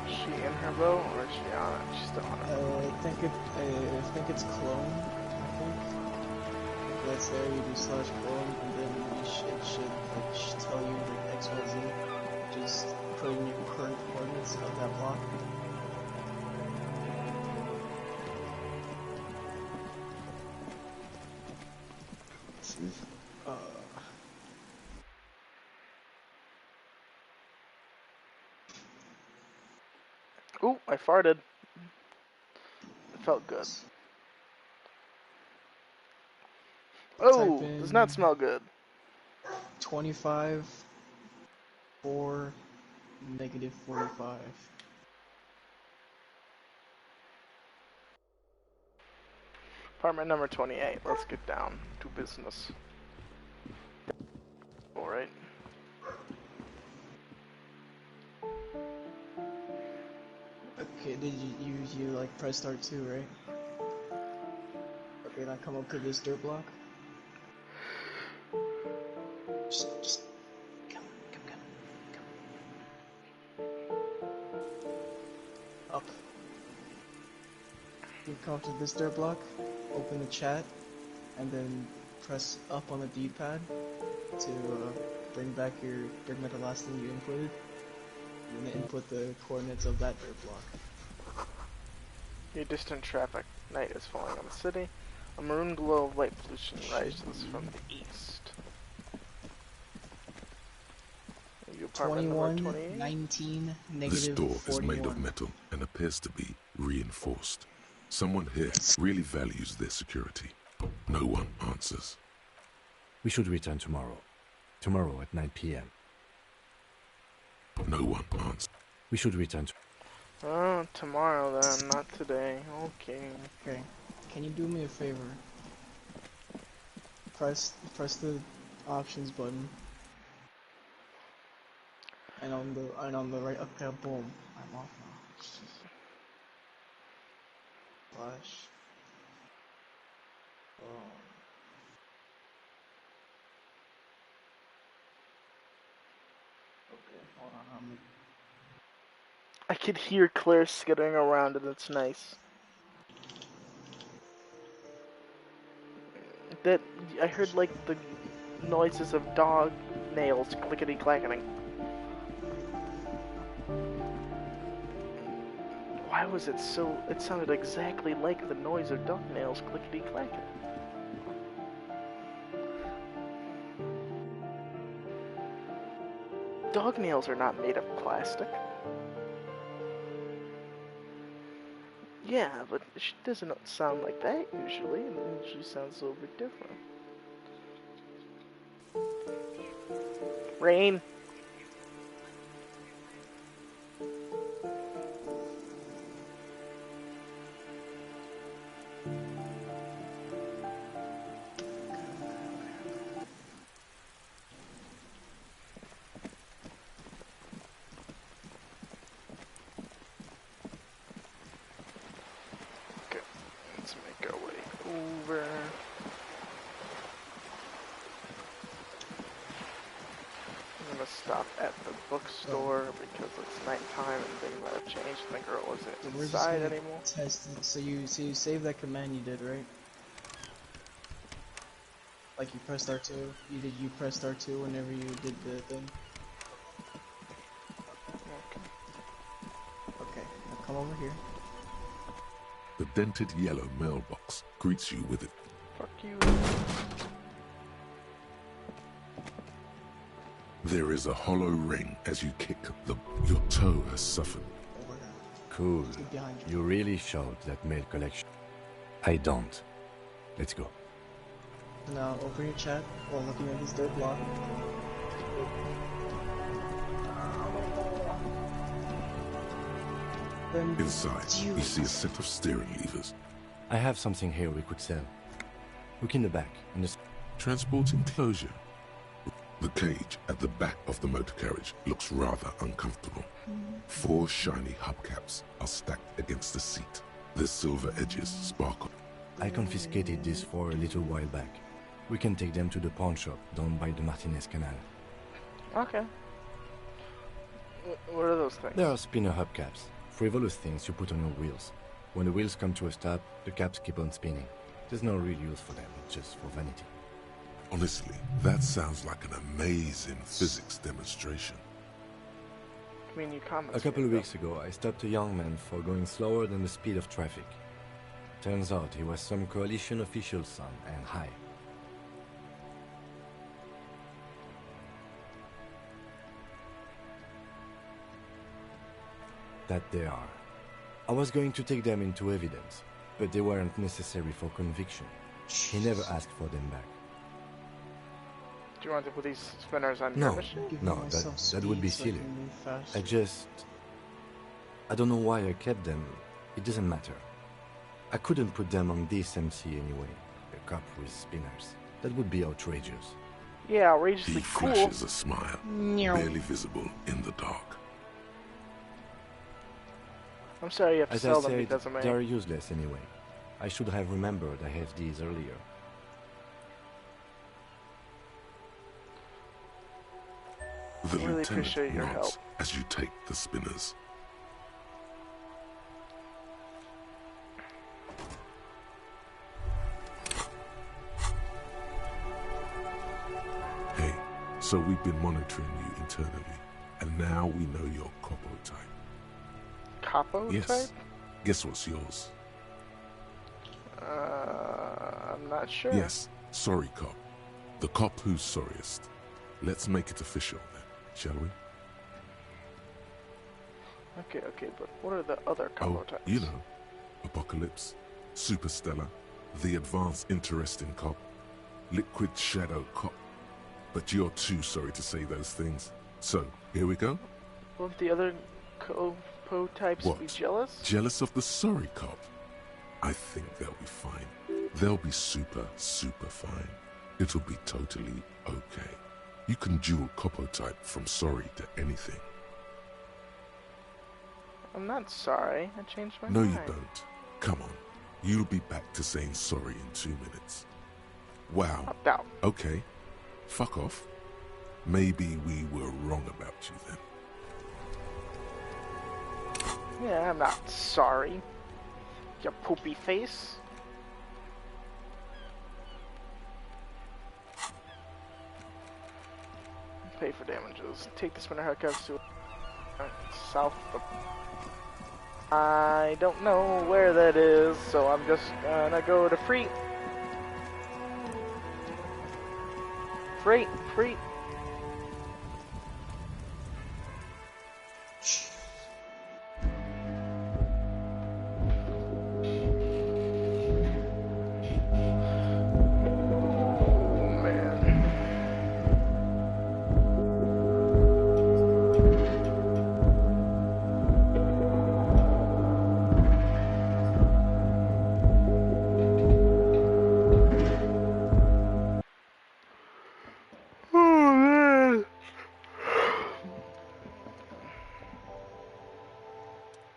Is she in her boat or is she on it? She's still on it. I think it's clone. I think that's there. You do /clone, and then it should like tell you like XYZ. Just put in your current coordinates of that block. Ooh, I farted. It felt good. Oh, does not smell good. 25, 4, negative 45. Apartment number 28. Let's get down to business. Alright. Okay, did you like press start 2, right? Okay, now come up to this dirt block. Just come. Up. You come up to this dirt block, open the chat, and then press up on the D-pad to bring back the last thing you inputted. And then input the coordinates of that dirt block. Near distant traffic. Night is falling on the city. A maroon glow of light pollution rises from the east. 21, 19, This negative door 41. is made of metal and appears to be reinforced. Someone here really values their security, but no one answers. We should return tomorrow. Tomorrow at 9 p.m. No one answers. We should return to... Oh, tomorrow then, not today. Okay. Okay. Can you do me a favor? Press the options button. And on the right, okay, boom. I'm off now. Flash. Okay, hold on. I could hear Claire skittering around and it's nice. That I heard like the noises of dog nails clickety clacketing. Why was it so? It sounded exactly like the noise of dog nails clickety clacketing. Dog nails are not made of plastic. Yeah, but she doesn't sound like that usually. She sounds a little bit different. Rain. Stop at the bookstore because it's nighttime and things might have changed and the girl isn't inside anymore. Test it. So you saved that command you did, right? Like you pressed R2. You pressed R2 whenever you did the thing. Okay, now come over here. The dented yellow mailbox greets you with it. Fuck you. There is a hollow ring as you kick them. Your toe has suffered. Cool. You really showed that mail collection. I don't. Let's go. Now open your chat while looking at this dirt block. Inside, you see a set of steering levers. I have something here we could sell. Look in the back, in the... Transport enclosure. The cage at the back of the motor carriage looks rather uncomfortable. 4 shiny hubcaps are stacked against the seat. Their silver edges sparkle. I confiscated these 4 a little while back. We can take them to the pawn shop down by the Martinez Canal. Okay. What are those things? They are spinner hubcaps, frivolous things you put on your wheels. When the wheels come to a stop, the caps keep on spinning. There's no real use for them, it's just for vanity. Honestly, that sounds like an amazing physics demonstration. I mean, you commented. A couple of weeks ago, I stopped a young man for going slower than the speed of traffic. Turns out he was some coalition official's son and high. That they are. I was going to take them into evidence, but they weren't necessary for conviction. He never asked for them back. Do you want to put these spinners on No, your machine? no, that would be silly. I don't know why I kept them. It doesn't matter. I couldn't put them on this MC anyway. A cop with spinners. That would be outrageous. Yeah, outrageously He cool. flashes a smile, barely visible in the dark. I'm sorry you have to As sell I them said, because of me. they are useless anyway. I should have remembered I have these earlier. The I really lieutenant appreciate your nods help. as you take the spinners. Hey, so we've been monitoring you internally, and now we know your Copo type. Capo Yes. type? Guess what's yours? I'm not sure. Yes, sorry cop. The cop who's sorriest. Let's make it official then, shall we? Okay, but what are the other Capo types? You know, Apocalypse, Superstellar, the Advanced Interesting Cop, Liquid Shadow Cop. But you're too sorry to say those things. So, here we go. Won't the other Capo types What? be jealous? Jealous of the sorry cop? I think they'll be fine. They'll be super, super fine. It'll be totally okay. You can dual Copo type from sorry to anything. I'm not sorry. I changed my No, mind. you don't. Come on. You'll be back to saying sorry in 2 minutes. Wow. Opt out. Okay. Fuck off. Maybe we were wrong about you then. Yeah, I'm not sorry. You poopy face. Pay for damages. Take the spinner hubcaps to south of... I don't know where that is, so I'm just gonna go to Freight. Freight.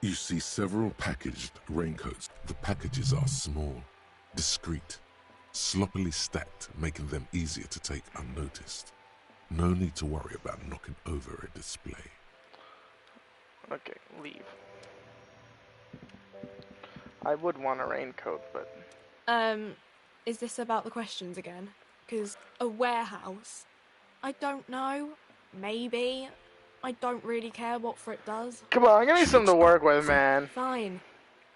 You see several packaged raincoats. The packages are small, discreet, sloppily stacked, making them easier to take unnoticed. No need to worry about knocking over a display. Okay, leave. I would want a raincoat, but... Is this about the questions again? Because a warehouse? I don't know. Maybe. I don't really care what Frit does. Come on, give me something to work with, man. Fine.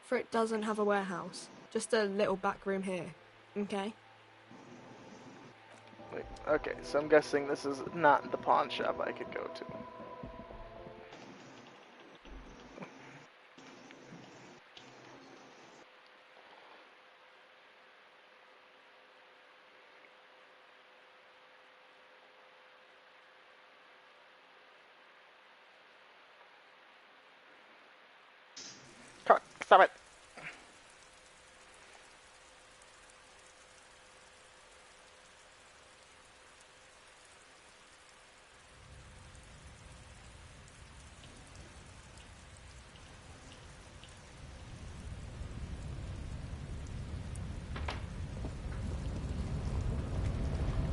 Frit doesn't have a warehouse. Just a little back room here. Okay? Wait, okay, so I'm guessing this is not the pawn shop I could go to. Stop it.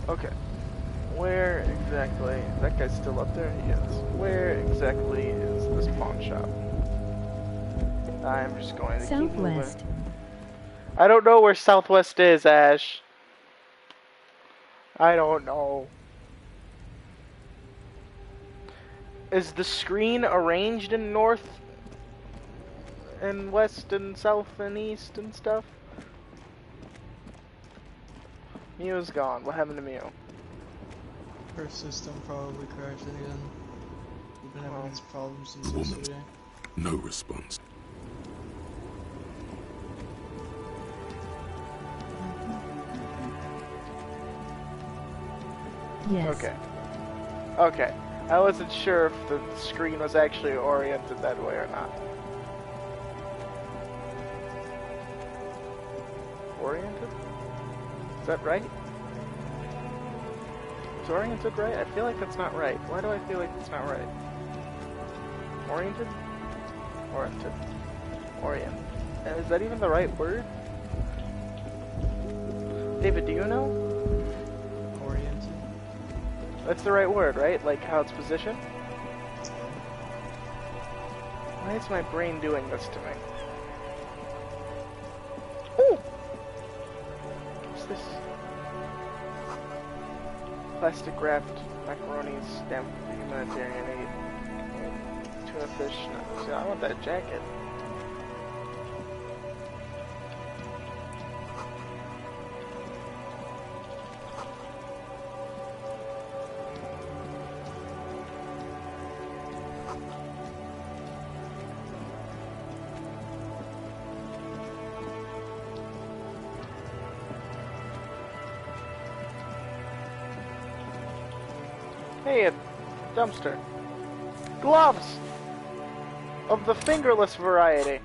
Okay. Where exactly? That guy's still up there? He is. Where exactly is this pawn shop? I'm just going to keep Southwest. moving. I don't know where Southwest is, Ash. I don't know. Is the screen arranged in north and west and south and east and stuff? Mew's gone. What happened to Mew? Her system probably crashed again. We've been having these problems since Woman. yesterday. No response. Yes. Okay. Okay. I wasn't sure if the screen was actually oriented that way or not. Oriented? Is that right? Is oriented right? I feel like that's not right. Why do I feel like it's not right? Oriented? Oriented. Orient. And is that even the right word? David, do you know? Oriented? That's the right word, right? Like how it's positioned? Why is my brain doing this to me? Ooh! What's this? Plastic wrapped macaronis, stamped for humanitarian aid. Tuna fish. No, see, I want that jacket. Hey, a dumpster. Gloves! Of the fingerless variety.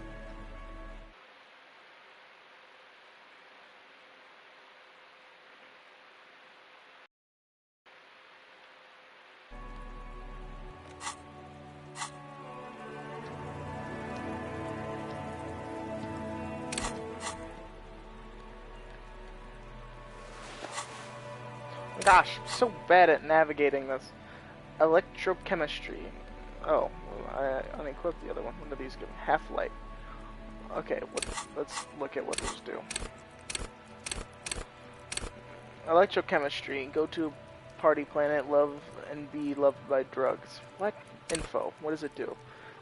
Gosh, I'm so bad at navigating this. Electrochemistry. Oh, well, I unequipped the other one. What do these give? Half-light. Okay, let's look at what those do. Electrochemistry. Go to party planet, love and be loved by drugs. What? Info. What does it do?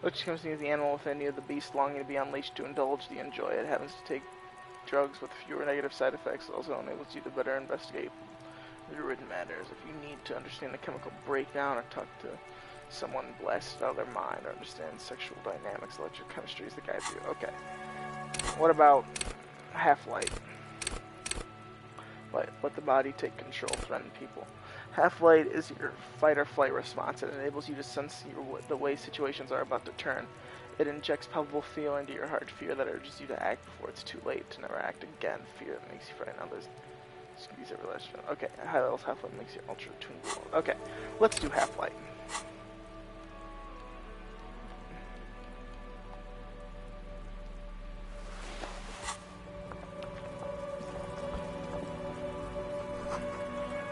Electrochemistry is the animal within you, the beast longing to be unleashed to indulge the enjoy. It happens to take drugs with fewer negative side effects. It also enables you to better investigate the written matters. If you need to understand the chemical breakdown or talk to someone blasted out of their mind or understand sexual dynamics, electrochemistry is the guide to you. Okay. What about half-light? Let the body take control, threaten people. Half-light is your fight-or-flight response. It enables you to sense the way situations are about to turn. It injects palpable fear into your heart, fear that urges you to act before it's too late, to never act again, fear that makes you frighten others. Squeeze every last one. Okay, high levels half-light makes you ultra tunable. Okay, let's do half-light.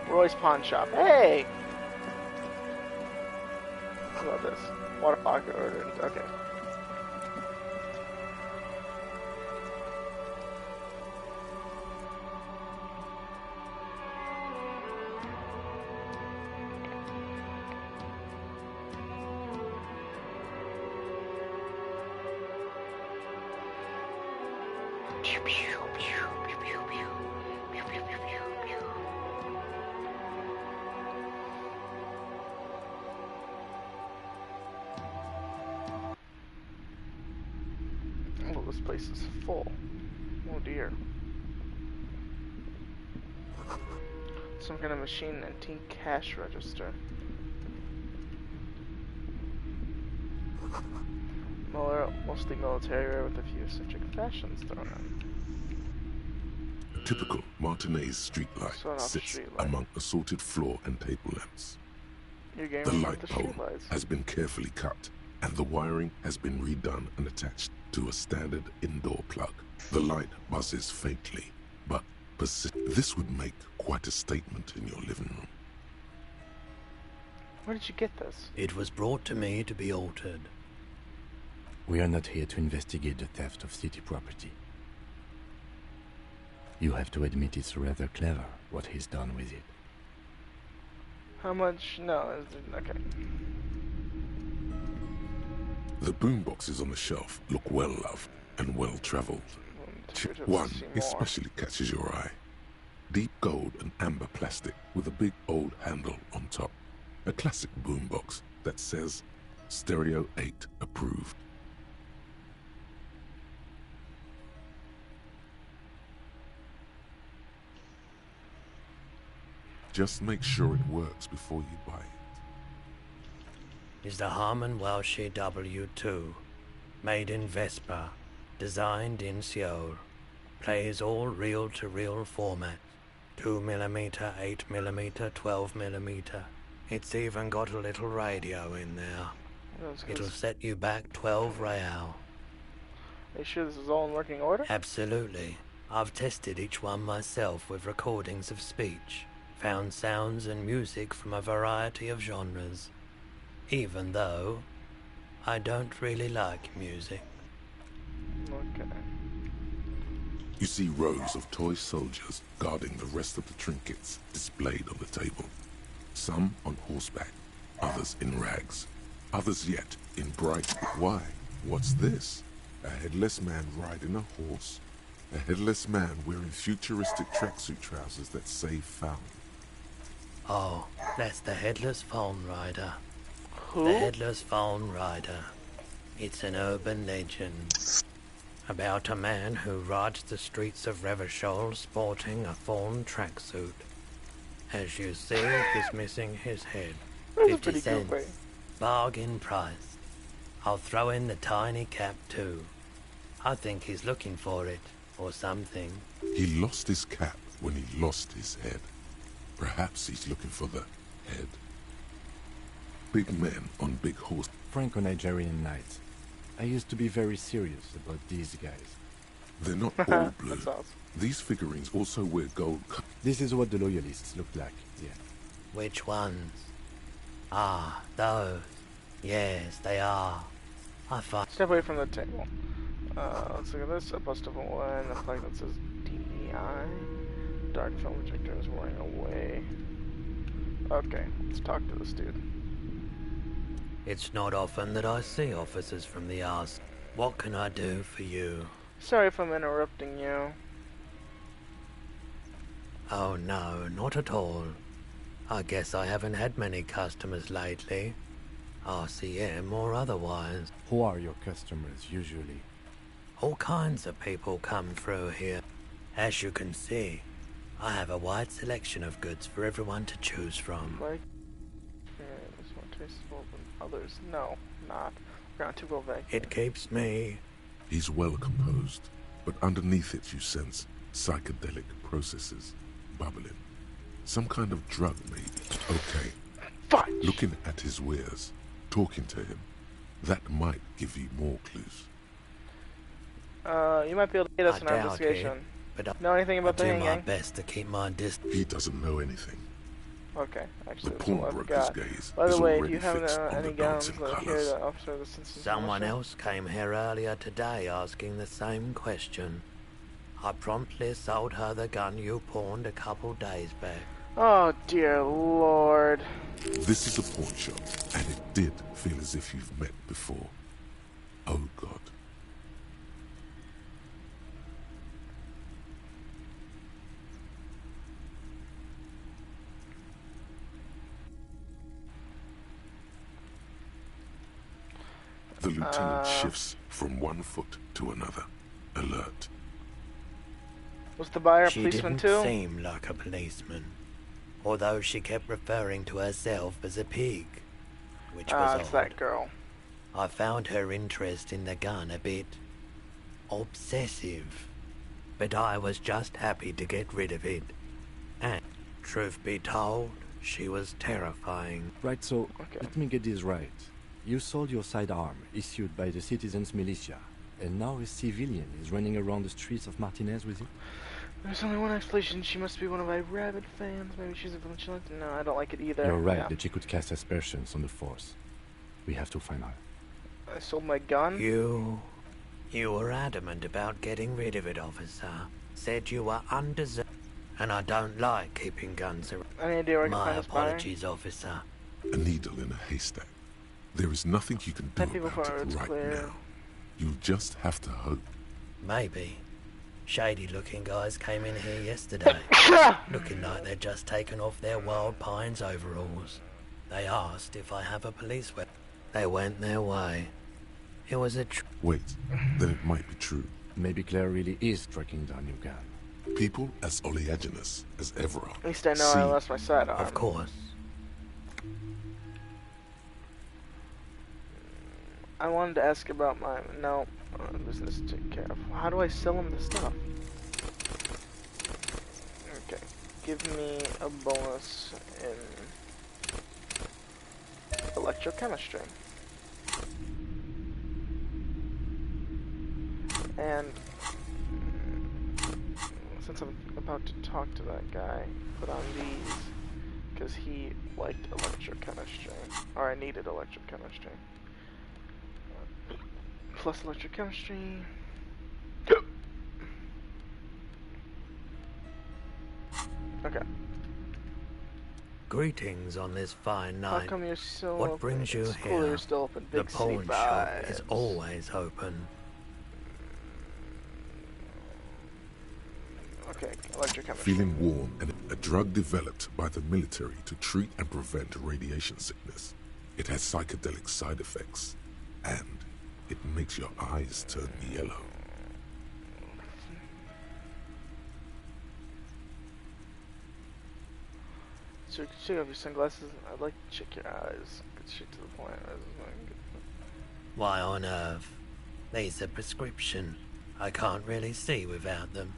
Roy's Pawn Shop. Hey! I love this. Water pocket order. Okay. Oh, this place is full. Oh dear. Some kind of machine antique cash register. Mostly military with a few eccentric fashions thrown in. Typical Martinez streetlight sits among assorted floor and table lamps. The light pole has been carefully cut, and the wiring has been redone and attached to a standard indoor plug. The light buzzes faintly, but This would make quite a statement in your living room. Where did you get this? It was brought to me to be altered. We are not here to investigate the theft of city property. You have to admit it's rather clever what he's done with it. How much? No, okay. The boomboxes on the shelf look well loved and well traveled. One especially catches your eye. Deep gold and amber plastic with a big old handle on top. A classic boombox that says Stereo 8 approved. Just make sure it works before you buy it. Is the Harman Welshie W2, made in Vespa, designed in Seoul, plays all reel-to-reel formats, 2mm, 8mm, 12mm. It's even got a little radio in there. It'll set you back 12 real. Are you sure this is all in working order? Absolutely. I've tested each one myself with recordings of speech, found sounds and music from a variety of genres, even though I don't really like music. Okay. You see rows of toy soldiers guarding the rest of the trinkets displayed on the table. Some on horseback, others in rags, others yet in bright... Why? What's this? A headless man riding a horse? A headless man wearing futuristic tracksuit trousers that say found. Oh, that's the Headless Phone Rider. Who? The Headless Phone Rider. It's an urban legend about a man who rides the streets of Revachol sporting a fawn tracksuit. As you see, he's missing his head. 50 cents. Bargain price. I'll throw in the tiny cap too. I think he's looking for it, or something. He lost his cap when he lost his head. Perhaps he's looking for the head. Big men on big horses. Franco-Nigerian knights. I used to be very serious about these guys. They're not all blue. That's awesome. These figurines also wear gold. This is what the loyalists look like, yeah. Which ones? Ah, those. Yes, they are. I find... Step away from the table. Let's look at this. A bust of a one. A flag that says DEI. Dark film projector is wearing away. Okay, let's talk to this dude. It's not often that I see officers from the arse. What can I do for you? Sorry if I'm interrupting you. Oh no, not at all. I guess I haven't had many customers lately. RCM or otherwise. Who are your customers usually? All kinds of people come through here. As you can see, I have a wide selection of goods for everyone to choose from. Like, this one tasteful than others. No, not. Ground to go back. It keeps me. He's well composed, but underneath it you sense psychedelic processes bubbling. Some kind of drug, maybe. Okay. Fudge. Looking at his wares, talking to him, that might give you more clues. You might be able to get us an investigation. But know anything about the I do hanging? my best to keep my distance. He doesn't know anything. Okay, actually, The that's all I've pawnbroker's got. gaze By the is way, do already you have fixed on any the guns dancing that here colours. that officer the sense Someone else came here earlier today asking the same question. I promptly sold her the gun you pawned a couple days back. Oh dear lord. This is a pawn shop, and it did feel as if you've met before. Oh God. The lieutenant shifts from one foot to another, alert. Was the buyer a She policeman didn't too? seem like a policeman, although she kept referring to herself as a pig, which was it's odd. that girl. I found her interest in the gun a bit obsessive, but I was just happy to get rid of it. And, truth be told, she was terrifying. Right, so let me get this right. You sold your sidearm, issued by the citizens' militia, and now a civilian is running around the streets of Martinez with you? There's only one explanation. She must be one of my rabid fans. Maybe she's a vigilante. No, I don't like it either. You're right Yeah. that she could cast aspersions on the Force. We have to find her. I sold my gun. You were adamant about getting rid of it, officer. Said you were undeserved. And I don't like keeping guns around. Any idea where I can My find this buyer? apologies, officer. A needle in a haystack. There is nothing you can do 10 people about for it it's right clear. now. You just have to hope. Maybe. Shady-looking guys came in here yesterday, looking like they'd just taken off their Wild Pines overalls. They asked if I have a police weapon. They went their way. It was a Wait, then it might be true. Maybe Claire really is tracking down your gun. People as oleaginous as Evra. At least I know I lost my sidearm. Of course. I wanted to ask about my... No. Business to take care of. How do I sell him the stuff? Okay. Give me a bonus in... electrochemistry. And... since I'm about to talk to that guy, put on these. Because he liked electrochemistry. Or I needed electrochemistry. Plus electrochemistry. Okay. Greetings on this fine night. How come you're so What brings you here? You're still open. The Big city pawn shop is vibes. always open. Okay, electrochemistry. Feeling warm and a drug developed by the military to treat and prevent radiation sickness. It has psychedelic side effects, and it makes your eyes turn yellow. So you can check off your sunglasses. I'd like to check your eyes. Get straight to the point. Why on earth? These are prescription. I can't really see without them.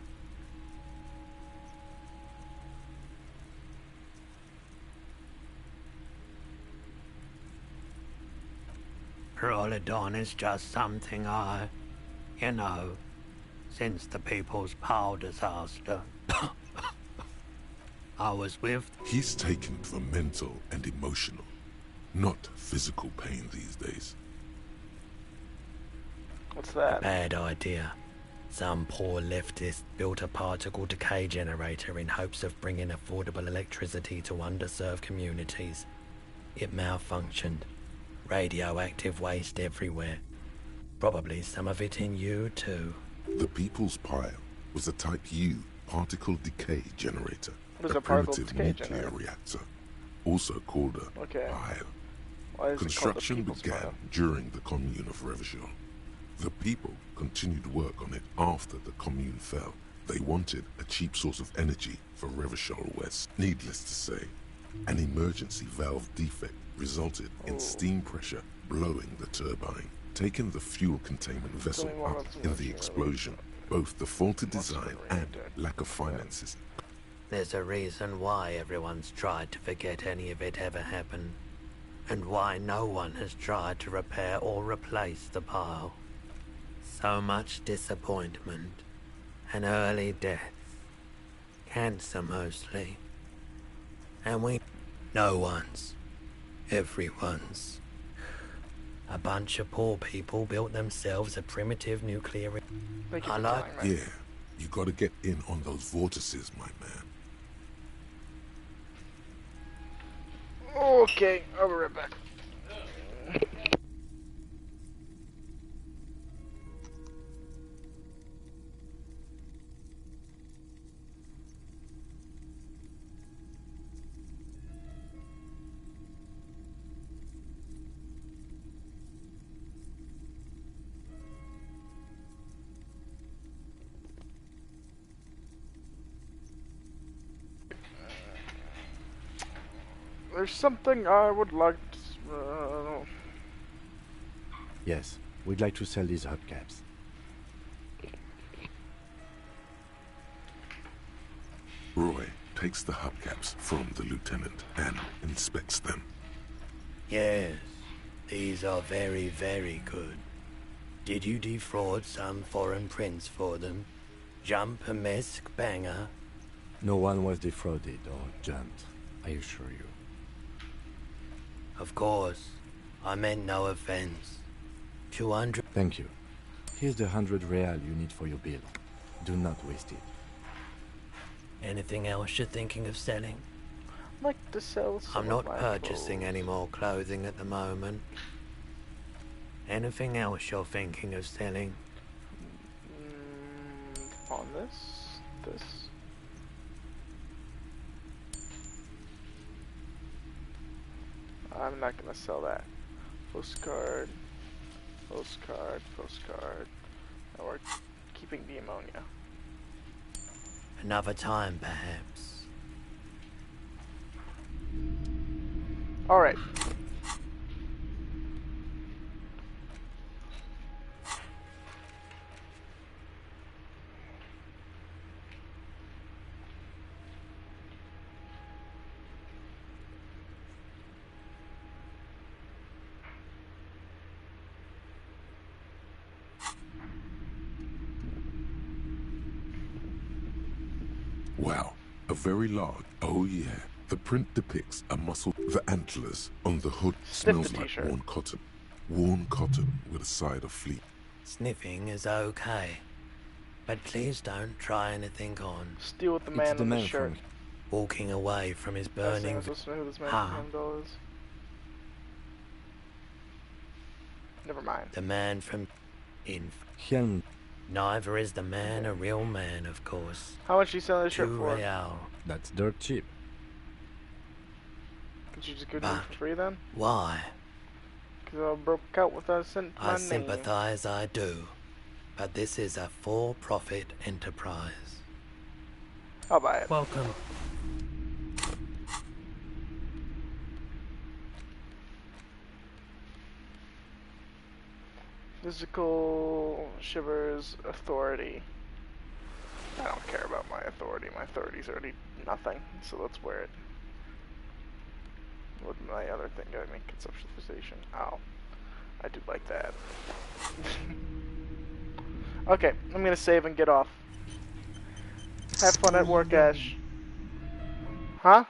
Prolodon is just something since the People's Power disaster. I was with... He's taken for mental and emotional, not physical pain these days. What's that? Bad idea. Some poor leftist built a particle decay generator in hopes of bringing affordable electricity to underserved communities. It malfunctioned. Radioactive waste everywhere. Probably some of it in you too. The People's Pile was a Type U particle decay generator. What is a a particle primitive decay nuclear generator? reactor, also called a Okay. pile. Why is it called the Construction People's began Pile? during the Commune of Revachol. The people continued work on it after the Commune fell. They wanted a cheap source of energy for Revachol West. Needless to say, an emergency valve defect resulted in steam pressure blowing the turbine, taking the fuel containment vessel up in the explosion. Both the faulty design and lack of finances. There's a reason why everyone's tried to forget any of it ever happened, and why no one has tried to repair or replace the pile. So much disappointment, and early death. Cancer mostly. And no one's. Everyone's. A bunch of poor people built themselves a primitive nuclear... Yeah, you gotta get in on those vortices, my man. Okay, I'll be right back. There's something I would like to... Yes, we'd like to sell these hubcaps. Roy takes the hubcaps from the lieutenant and inspects them. Yes, these are very, very good. Did you defraud some foreign prince for them? Jump a miss, banger. No one was defrauded or jumped, I assure you. Of course. I meant no offense. 200. Thank you. Here's the 100 real you need for your bill. Do not waste it. Anything else you're thinking of selling? I'd like to sell some I'm not of my purchasing clothes. any more clothing at the moment. Anything else you're thinking of selling? On this. I'm not gonna sell that. Postcard. And we're keeping the ammonia. Another time, perhaps. Alright. Wow, a very large. Oh yeah, the print depicts a muscle. The antlers on the hood smells like worn cotton. Worn cotton with a side of fleet. Sniffing is okay. But please don't try anything on. Steal with the man in the shirt. Walking away from his burning... Listen to who this man from Hemdall is. Never mind. The man from... Him. Neither is the man a real man, of course. How much are you selling this shirt 2 for? real. That's dirt cheap. Could you just give it for free then? Why? Because I broke out with a cent to my I name. sympathize, I do. But this is a for-profit enterprise. I'll buy it. Welcome. Physical shivers authority. I don't care about my authority. My authority's already nothing, so let's wear it. What my other thing gotta make conceptualization? Oh, I do like that. Okay, I'm gonna save and get off. Have fun at work, Ash. Huh?